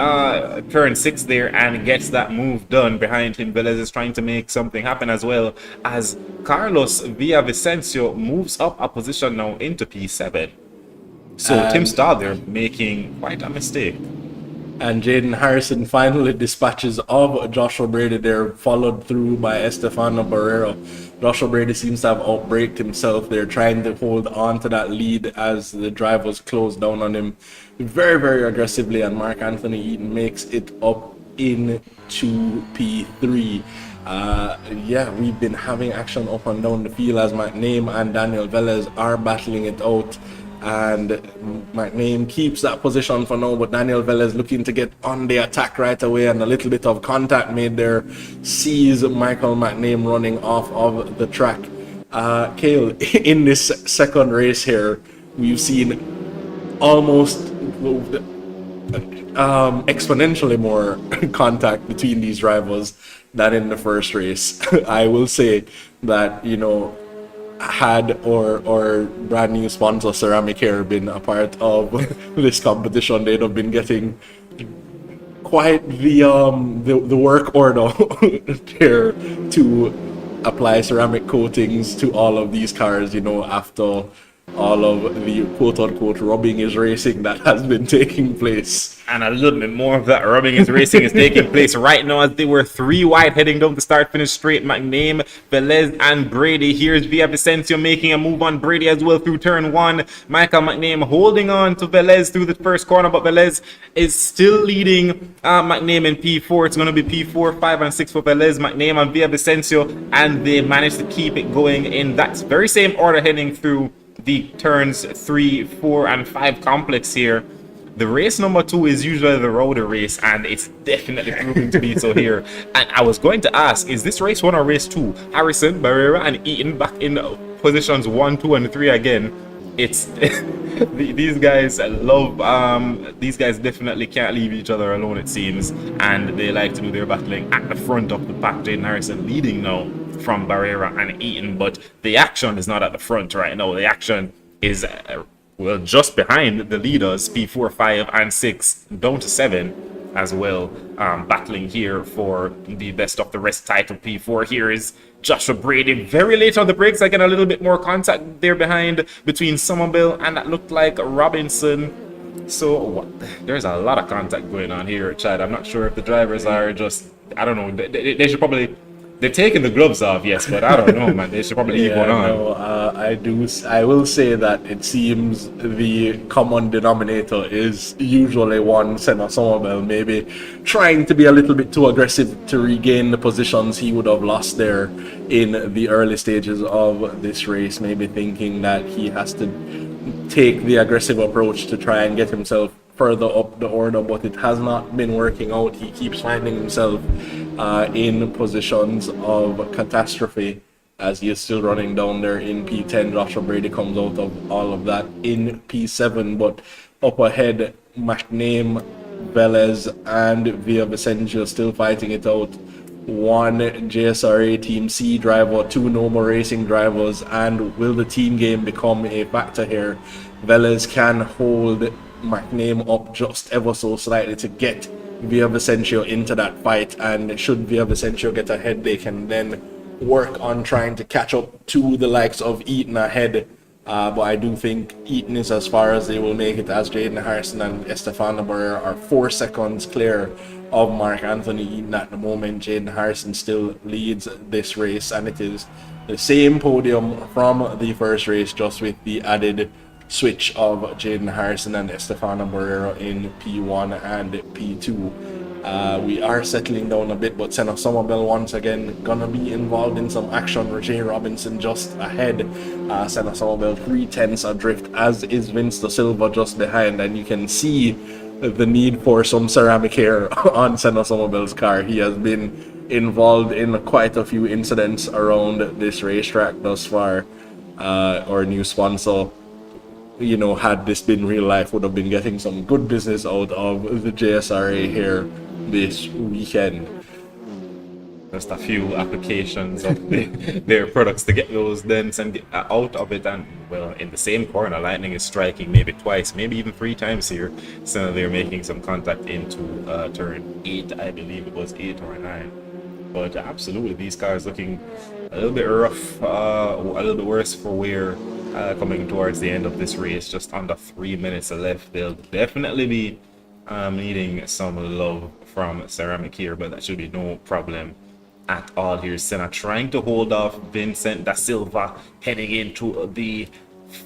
turn 6 there, and gets that move done. Behind him, Velez is trying to make something happen as well, as Carlos Villavicencio moves up a position now into P7. So Tim Starr there making quite a mistake. And Jaden Harrison finally dispatches of Joshua Brady there, followed through by Estefano Barrero. Joshua Brady seems to have outbraked himself. They're trying to hold on to that lead as the drive was closed down on him very, very aggressively, and Mark Anthony Eaton makes it up into P3. Yeah, we've been having action up and down the field as McName and Daniel Velez are battling it out. And McName keeps that position for now, but Daniel Velez looking to get on the attack right away, and a little bit of contact made there sees Michael McName running off of the track. Cale, in this second race here, we've seen almost exponentially more contact between these rivals than in the first race. I will say that, you know, had or brand new sponsor Ceramic Hair been a part of this competition, they'd have been getting quite the work order here to apply ceramic coatings to all of these cars, you know, after all of the quote-unquote rubbing is racing that has been taking place. And a little bit more of that rubbing is racing is taking place right now, as they were 3 wide heading down the start-finish straight. McName, Velez, and Brady. Here's Villavicencio making a move on Brady as well through turn 1. Michael McName holding on to Velez through the first corner, but Velez is still leading McName in P4. It's going to be P4, 5, and 6 for Velez, McName, and Villavicencio, and they managed to keep it going in that very same order heading through the turns 3, 4, and 5 complex here. The race number 2 is usually the roader race, and it's definitely proving to be so here. And I was going to ask, is this race 1 or race 2? Harrison, Barrera, and Eaton back in positions 1, 2, and 3 again. It's these guys love these guys definitely can't leave each other alone, it seems, and they like to do their battling at the front of the pack. Jaden Harrison leading now from Barrera and Eaton, but the action is not at the front right now. The action is well just behind the leaders, P4, 5, and 6, down to 7 as well, battling here for the best of the rest title. P4 here is Joshua Brady, very late on the brakes. Again, a little bit more contact there behind between Somerville and that looked like Robinson. So there's a lot of contact going on here, Chad. I'm not sure if the drivers are just, I don't know, they should probably, they're taking the gloves off, yes, but I don't know, man. They should probably leave one on. No, I will say that it seems the common denominator is usually one Senna Somerville maybe trying to be a little bit too aggressive to regain the positions he would have lost there in the early stages of this race, maybe thinking that he has to take the aggressive approach to try and get himself further up the order, but it has not been working out. He keeps finding himself in positions of catastrophe as he is still running down there in P10. Joshua Brady comes out of all of that in P7, but up ahead, McName, Velez, and Villavicencio still fighting it out. 1 JSRA Team C driver, 2 Noma Racing drivers, and will the team game become a factor here? Velez can hold McName up just ever so slightly to get Villavicencio into that fight, and should Villavicencio get ahead, they can then work on trying to catch up to the likes of Eaton ahead. But I do think Eaton is as far as they will make it, as Jaden Harrison and Estefano Barrera are 4 seconds clear of Mark Anthony Eaton at the moment. Jaden Harrison still leads this race, and it is the same podium from the first race, just with the added switch of Jaden Harrison and Estefano Barrera in P1 and P2. We are settling down a bit, but Senna Somerville once again gonna be involved in some action. Roger Robinson just ahead. Senna Somerville 3/10 adrift, as is Vince Da Silva just behind, and you can see the need for some ceramic hair on Senna Somerville's car. He has been involved in quite a few incidents around this racetrack thus far. Our new sponsor, you know, had this been real life, would have been getting some good business out of the JSRA here this weekend. just a few applications of their products to get those dents and get out of it. And well, in the same corner, Lightning is striking maybe twice, maybe even 3 times here. So they're making some contact into turn 8, I believe it was 8 or 9. But absolutely, these cars looking a little bit rough, a little bit worse for wear coming towards the end of this race. Just under 3 minutes left. They'll definitely be needing some love from Ceramic here, but that should be no problem at all. Here's Senna trying to hold off Vincent da Silva heading into the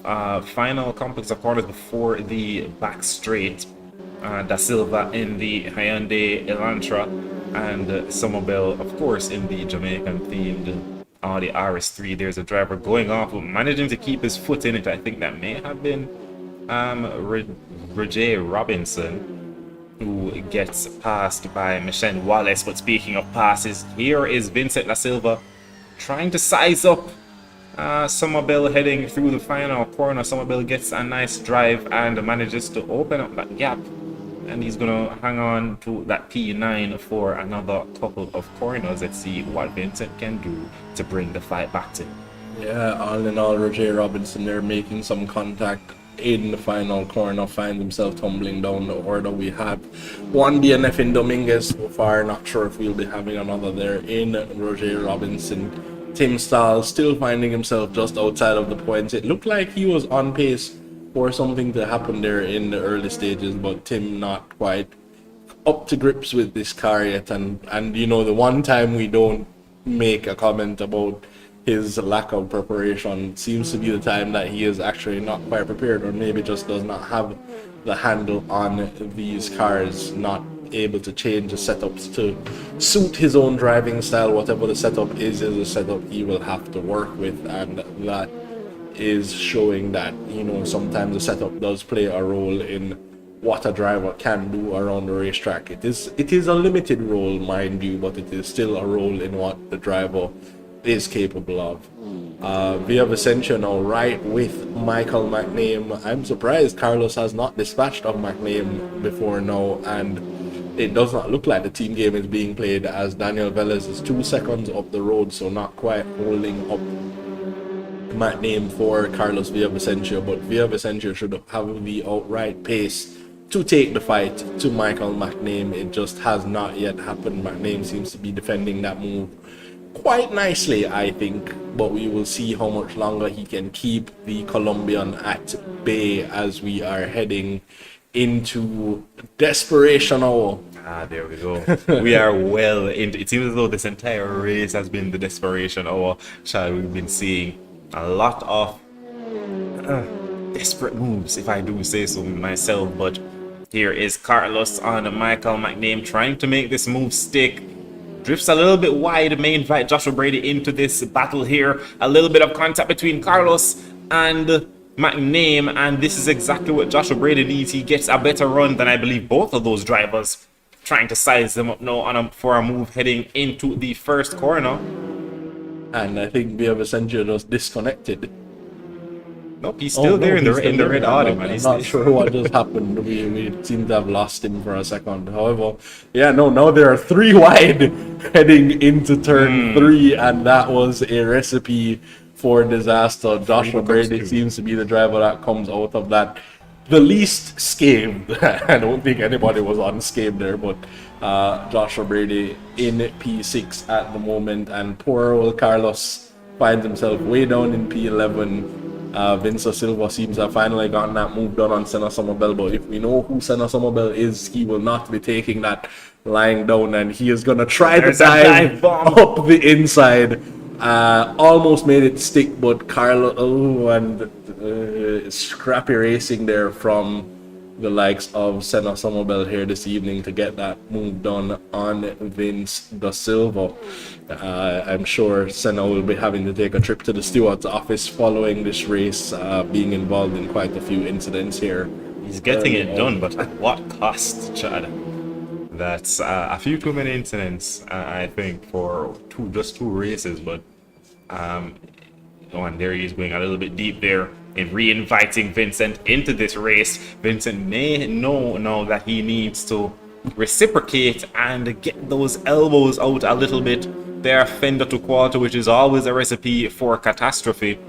final complex of corners before the back straight. Da Silva in the Hyundai Elantra and Somerville, of course, in the Jamaican themed Audi RS3. There's a driver going off, managing to keep his foot in it. I think that may have been Roger Robinson, who gets passed by Michelle Wallace. But speaking of passes, here is Vincent da Silva trying to size up Somerville heading through the final corner. Somerville gets a nice drive and manages to open up that gap, and he's gonna hang on to that P9 for another couple of corners. Let's see what Vincent can do to bring the fight back to him. Yeah, all in all, Roger Robinson there making some contact in the final corner, finds himself tumbling down the order. We have one DNF in Dominguez so far. Not sure if we'll be having another there in Roger Robinson. Tim Stahl still finding himself just outside of the points. It looked like he was on pace for something to happen there in the early stages, but Tim not quite up to grips with this car yet. And you know, the one time we don't make a comment about his lack of preparation seems to be the time that he is actually not quite prepared, or maybe just does not have the handle on these cars, not able to change the setups to suit his own driving style. Whatever the setup is a setup he will have to work with, and that is showing that, you know, sometimes the setup does play a role in what a driver can do around the racetrack. It is a limited role, mind you, but it is still a role in what the driver is capable of. Via Vicencio now right with Michael McName. I'm surprised Carlos has not dispatched of McName before now, and it does not look like the team game is being played, as Daniel Velez is 2 seconds up the road, so not quite holding up McName for Carlos Villavicencio. But Villavicencio should have the outright pace to take the fight to Michael McName. It just has not yet happened. McName seems to be defending that move quite nicely, I think, but we will see how much longer he can keep the Colombian at bay as we are heading into desperation hour. There we go. We are well into it. Seems as though this entire race has been the desperation hour. We've been seeing a lot of desperate moves, if I do say so myself. But here is Carlos on Michael McName trying to make this move stick. Drifts a little bit wide, may invite Joshua Brady into this battle here. A little bit of contact between Carlos and McName, and this is exactly what Joshua Brady needs. He gets a better run than I believe both of those drivers. Trying to size them up now for a move heading into the first corner. And I think Villavicencio just disconnected. Nope, he's still there in the red Audi, man. I'm not sure what just happened. We seem to have lost him for a second. However, yeah, no, now there are 3 wide heading into turn 3, and that was a recipe for disaster. Joshua Brady seems to be the driver that comes out of that the least scathed. I don't think anybody was unscathed there, but Joshua Brady in P6 at the moment, and poor old Carlos finds himself way down in P11. Vince Silva seems to have finally gotten that move done on Senna Somerville, but if we know who Senna Somerville is, he will not be taking that lying down, and he is going to try to dive up the inside. Almost made it stick, but scrappy racing there from the likes of Senna Somerville here this evening to get that move done on Vince da Silva. I'm sure Senna will be having to take a trip to the steward's office following this race, being involved in quite a few incidents here. He's getting it done, but at what cost, Chad? That's a few too many incidents, I think, for just two races. But and there he is going a little bit deep there in re-inviting Vincent into this race. Vincent may know now that he needs to reciprocate and get those elbows out a little bit their fender to quarter, which is always a recipe for catastrophe.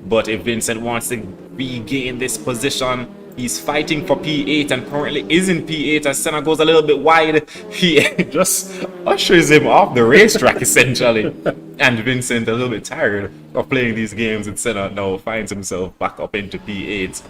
But if Vincent wants to regain this position, he's fighting for P8 and currently is in P8 as Senna goes a little bit wide. He just ushers him off the racetrack essentially. And Vincent, a little bit tired of playing these games with Senna, now finds himself back up into P8.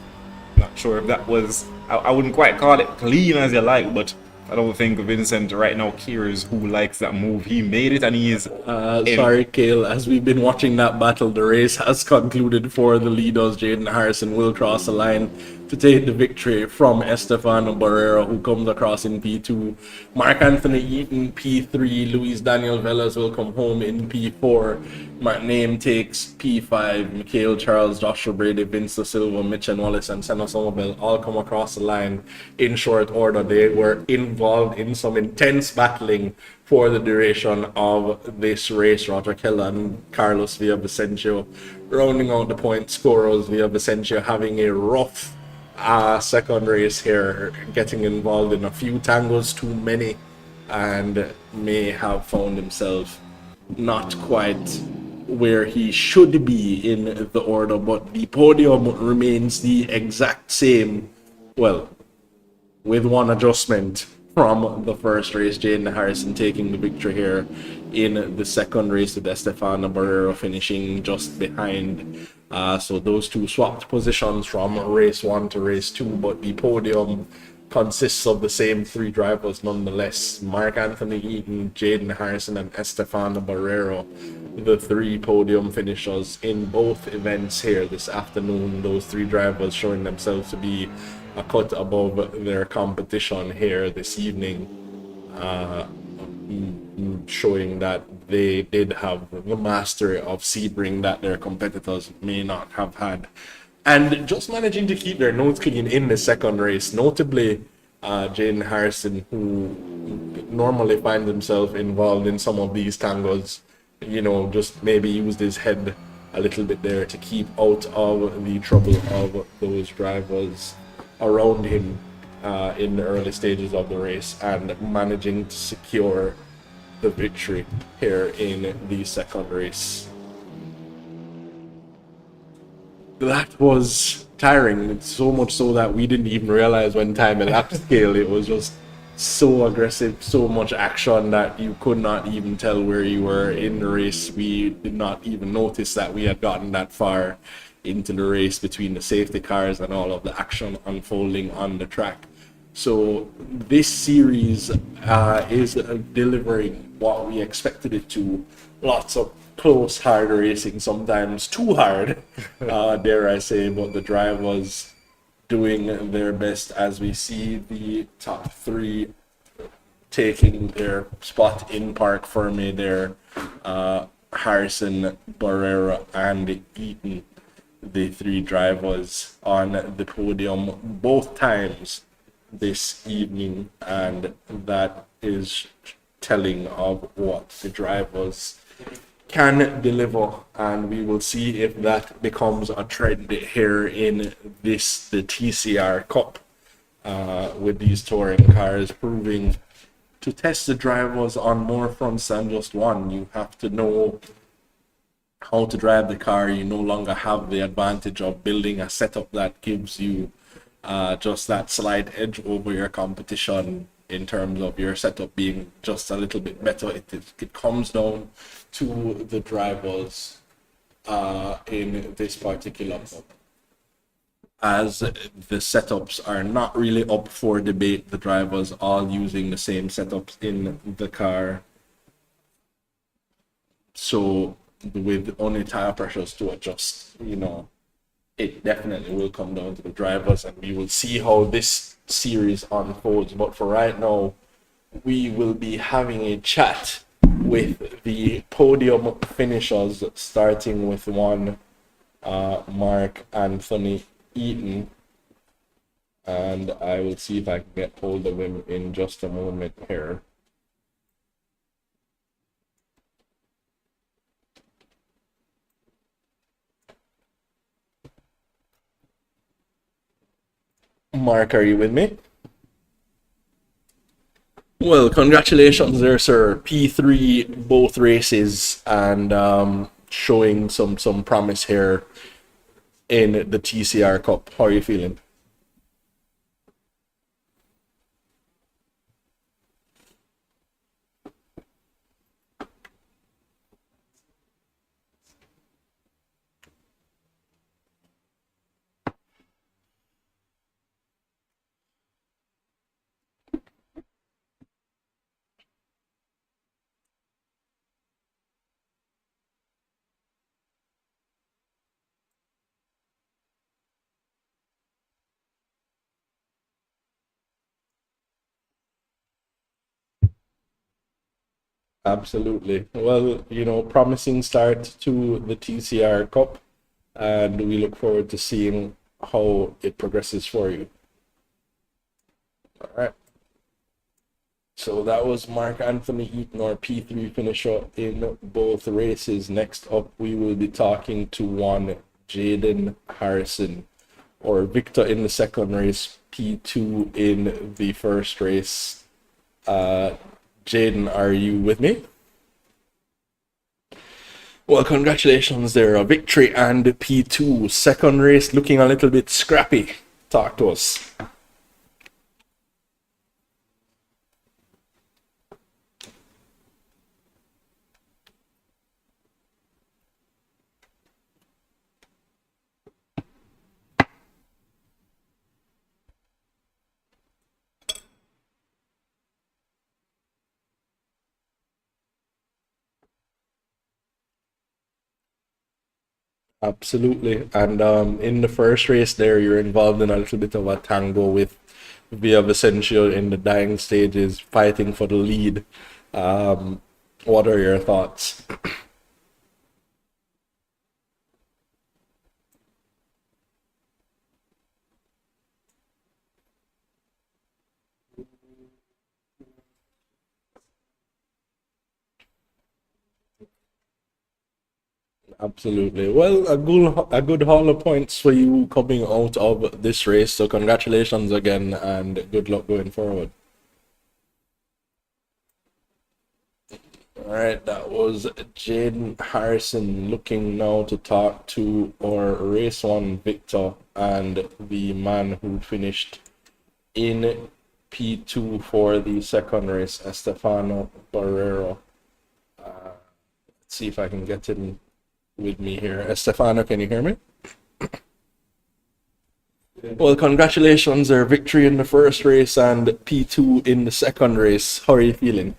Not sure if that was, I wouldn't quite call it clean as you like, but I don't think Vincent right now cares who likes that move. He made it and he is... Sorry, Kale. As we've been watching that battle, the race has concluded for the leaders. Jaden Harrison will cross the line to take the victory from Estefano Barrera, who comes across in P2. Mark Anthony Eaton, P3. Luis Daniel Velas will come home in P4. Mark Name takes P5. Mikhail Charles, Joshua Brady, Vince Da Silva, Mitch and Wallace, and Senna Somerville all come across the line in short order. They were involved in some intense battling for the duration of this race. Roger Keller and Carlos Villavicencio rounding out the point scorers. Villavicencio having a rough second race here, getting involved in a few tangos too many, and may have found himself not quite where he should be in the order, but the podium remains the exact same, well, with one adjustment from the first race. Jaden Harrison taking the victory here in the second race, with Estefano Barrera finishing just behind. So those two swapped positions from race 1 to race 2, but the podium consists of the same three drivers nonetheless. Mark Anthony Eaton, Jaden Harrison, and Estefano Barrera, the three podium finishers in both events here this afternoon. Those three drivers showing themselves to be a cut above their competition here this evening, showing that they did have the mastery of Sebring that their competitors may not have had, and just managing to keep their nose clean in the second race. Notably, Jaden Harrison, who normally finds himself involved in some of these tangos, just maybe used his head a little bit there to keep out of the trouble of those drivers around him in the early stages of the race, and managing to secure the victory here in the second race. That was tiring. It's so much so that we didn't even realize when time elapsed. Scale, it was just so aggressive, so much action that you could not even tell where you were in the race. We did not even notice that we had gotten that far into the race between the safety cars and all of the action unfolding on the track. So this series is delivering what we expected it to. Lots of close, hard racing, sometimes too hard, dare I say, but the drivers doing their best as we see the top three taking their spot in Parc Ferme there. Harrison, Barrera, and Eaton, the three drivers on the podium both times this evening, and that is telling of what the drivers can deliver, and we will see if that becomes a trend here in the TCR Cup, with these touring cars proving to test the drivers on more fronts than just one. You have to know how to drive the car. You no longer have the advantage of building a setup that gives you just that slight edge over your competition in terms of your setup being just a little bit better. It comes down to the drivers in this particular club. As the setups are not really up for debate, the drivers all using the same setups in the car. So with only tire pressures to adjust, it definitely will come down to the drivers, and we will see how this series unfolds. But for right now, we will be having a chat with the podium finishers, starting with one Mark Anthony Eaton, and I will see if I can get hold of him in just a moment here. Mark, are you with me? Well, congratulations there, sir. P3 both races and showing some promise here in the TCR Cup. How are you feeling? Absolutely. Well, promising start to the TCR Cup, and we look forward to seeing how it progresses for you. All right. So that was Mark Anthony Eaton, our P3 finisher in both races. Next up, we will be talking to one Jaden Harrison, or Victor in the second race, P2 in the first race. Jaden, are you with me? Well, congratulations there. A victory and P2. Second race looking a little bit scrappy. Talk to us. Absolutely. And in the first race there, you're involved in a little bit of a tango with Via Vicencio in the dying stages, fighting for the lead. What are your thoughts? Absolutely. Well, a good haul of points for you coming out of this race. So congratulations again, and good luck going forward. All right, that was Jaden Harrison looking now to talk to our race one Victor and the man who finished in P2 for the second race, Estefano Barrero. Let's see if I can get him with me here. Estefano, can you hear me? Well, congratulations, their victory in the first race and P2 in the second race. How are you feeling?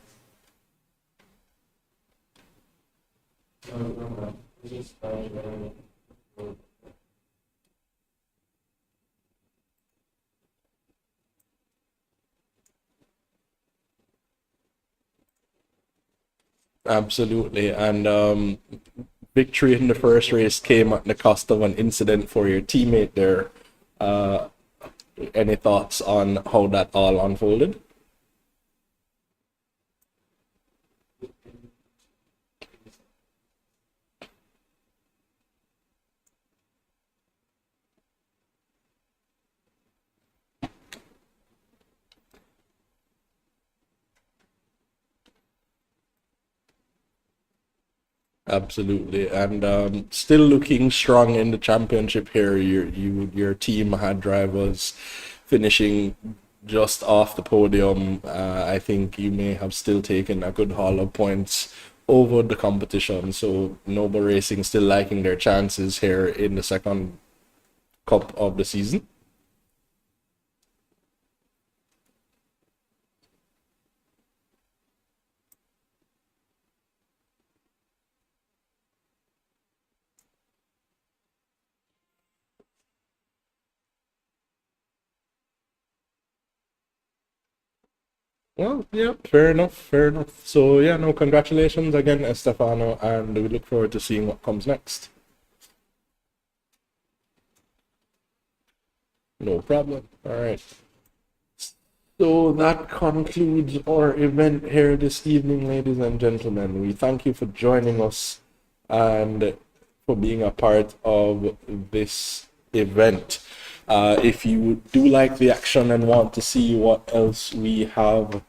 Absolutely. And victory in the first race came at the cost of an incident for your teammate there. Uh, any thoughts on how that all unfolded? Absolutely, and still looking strong in the championship here. Your team had drivers finishing just off the podium. I think you may have still taken a good haul of points over the competition. So Noble Racing still liking their chances here in the second cup of the season. Well, yeah, fair enough, fair enough. So yeah, no, congratulations again, Estefano, and we look forward to seeing what comes next. No problem. All right. So that concludes our event here this evening, ladies and gentlemen. We thank you for joining us and for being a part of this event. If you do like the action and want to see what else we have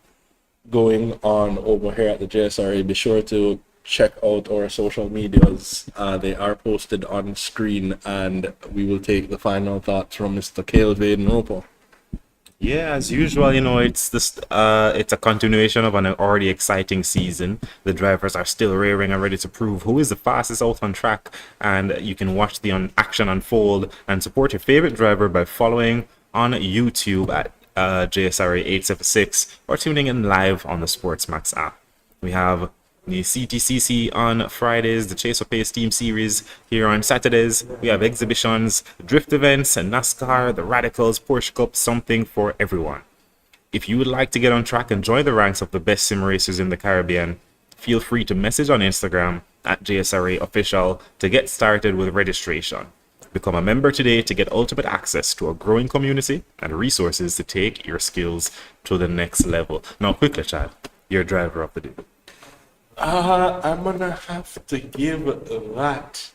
going on over here at the JSRA, be sure to check out our social medias. They are posted on screen, and we will take the final thoughts from Mr. Kelvin Roper. Yeah, as usual, it's a continuation of an already exciting season. The drivers are still raring and ready to prove who is the fastest out on track, and you can watch the action unfold and support your favorite driver by following on YouTube at JSRA 876 or tuning in live on the SportsMax app. We have the CTCC on Fridays, the Chase Pace Team Series here on Saturdays. We have exhibitions, drift events, and NASCAR, the Radicals, Porsche Cup, something for everyone. If you would like to get on track and join the ranks of the best sim racers in the Caribbean, feel free to message on Instagram at JSRA Official to get started with registration. Become a member today to get ultimate access to a growing community and resources to take your skills to the next level. Now, quickly, Chad, your driver of the day. I'm gonna have to give that.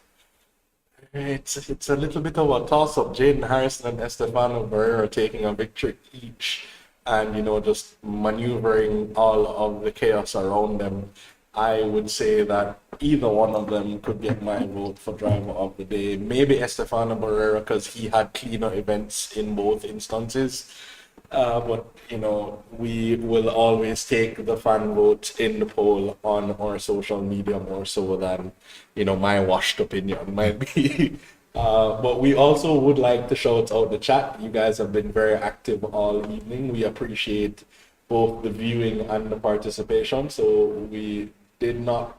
It's a little bit of a toss-up. Jaden Harrison and Estefano Barrera taking a victory each, and just maneuvering all of the chaos around them. I would say that either one of them could get my vote for driver of the day. Maybe Estefano Barrera, because he had cleaner events in both instances. But we will always take the fan vote in the poll on our social media more so than my washed opinion might be. But we also would like to shout out the chat. You guys have been very active all evening. We appreciate both the viewing and the participation. So we did not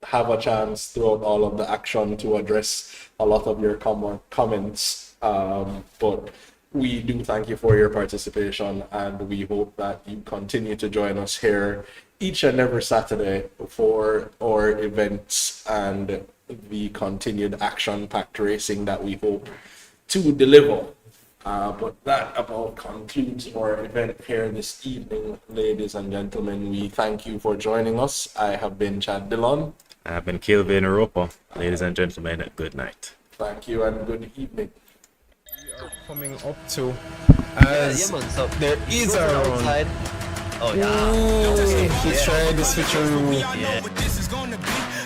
have a chance throughout all of the action to address a lot of your comments, but we do thank you for your participation, and we hope that you continue to join us here each and every Saturday for our events and the continued action-packed racing that we hope to deliver. But that about concludes our event here this evening, ladies and gentlemen. We thank you for joining us. I have been Chad Dillon. I have been Kelvin Roper. Ladies and gentlemen, good night. Thank you and good evening. Coming up to Yeah, man, so there is a round. outside. Oh yeah. He's trying to switch a room. Yeah.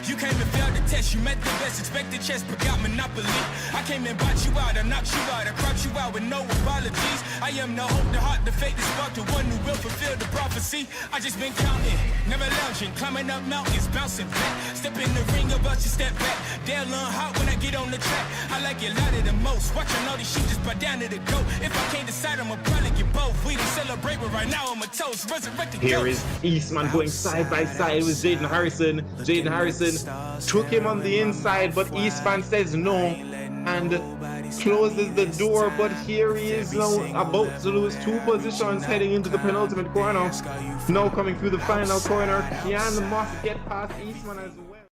You came and failed the test, you met the best, expected chess, but got monopoly. I came and bought you out, I knocked you out, I cropped you out with no apologies. I am the hope, the heart, the fate, the spark, the one who will fulfill the prophecy. I just been counting, never lounging, climbing up mountains, bouncing back. Step in the ring, about to step back. They'll learn hot when I get on the track. I like it louder than most, watching all these sheep just bow down to the goat. If I can't decide, I'ma probably get both. We didn't celebrate, but right now I'm a toast, resurrected. Here is Eastman going side by side with Jaden Harrison. Jaden Harrison took him on the inside, but Eastman says no and closes the door. But here he is now about to lose 2 positions heading into the penultimate corner. Now coming through the final corner, can Moss get past Eastman as well?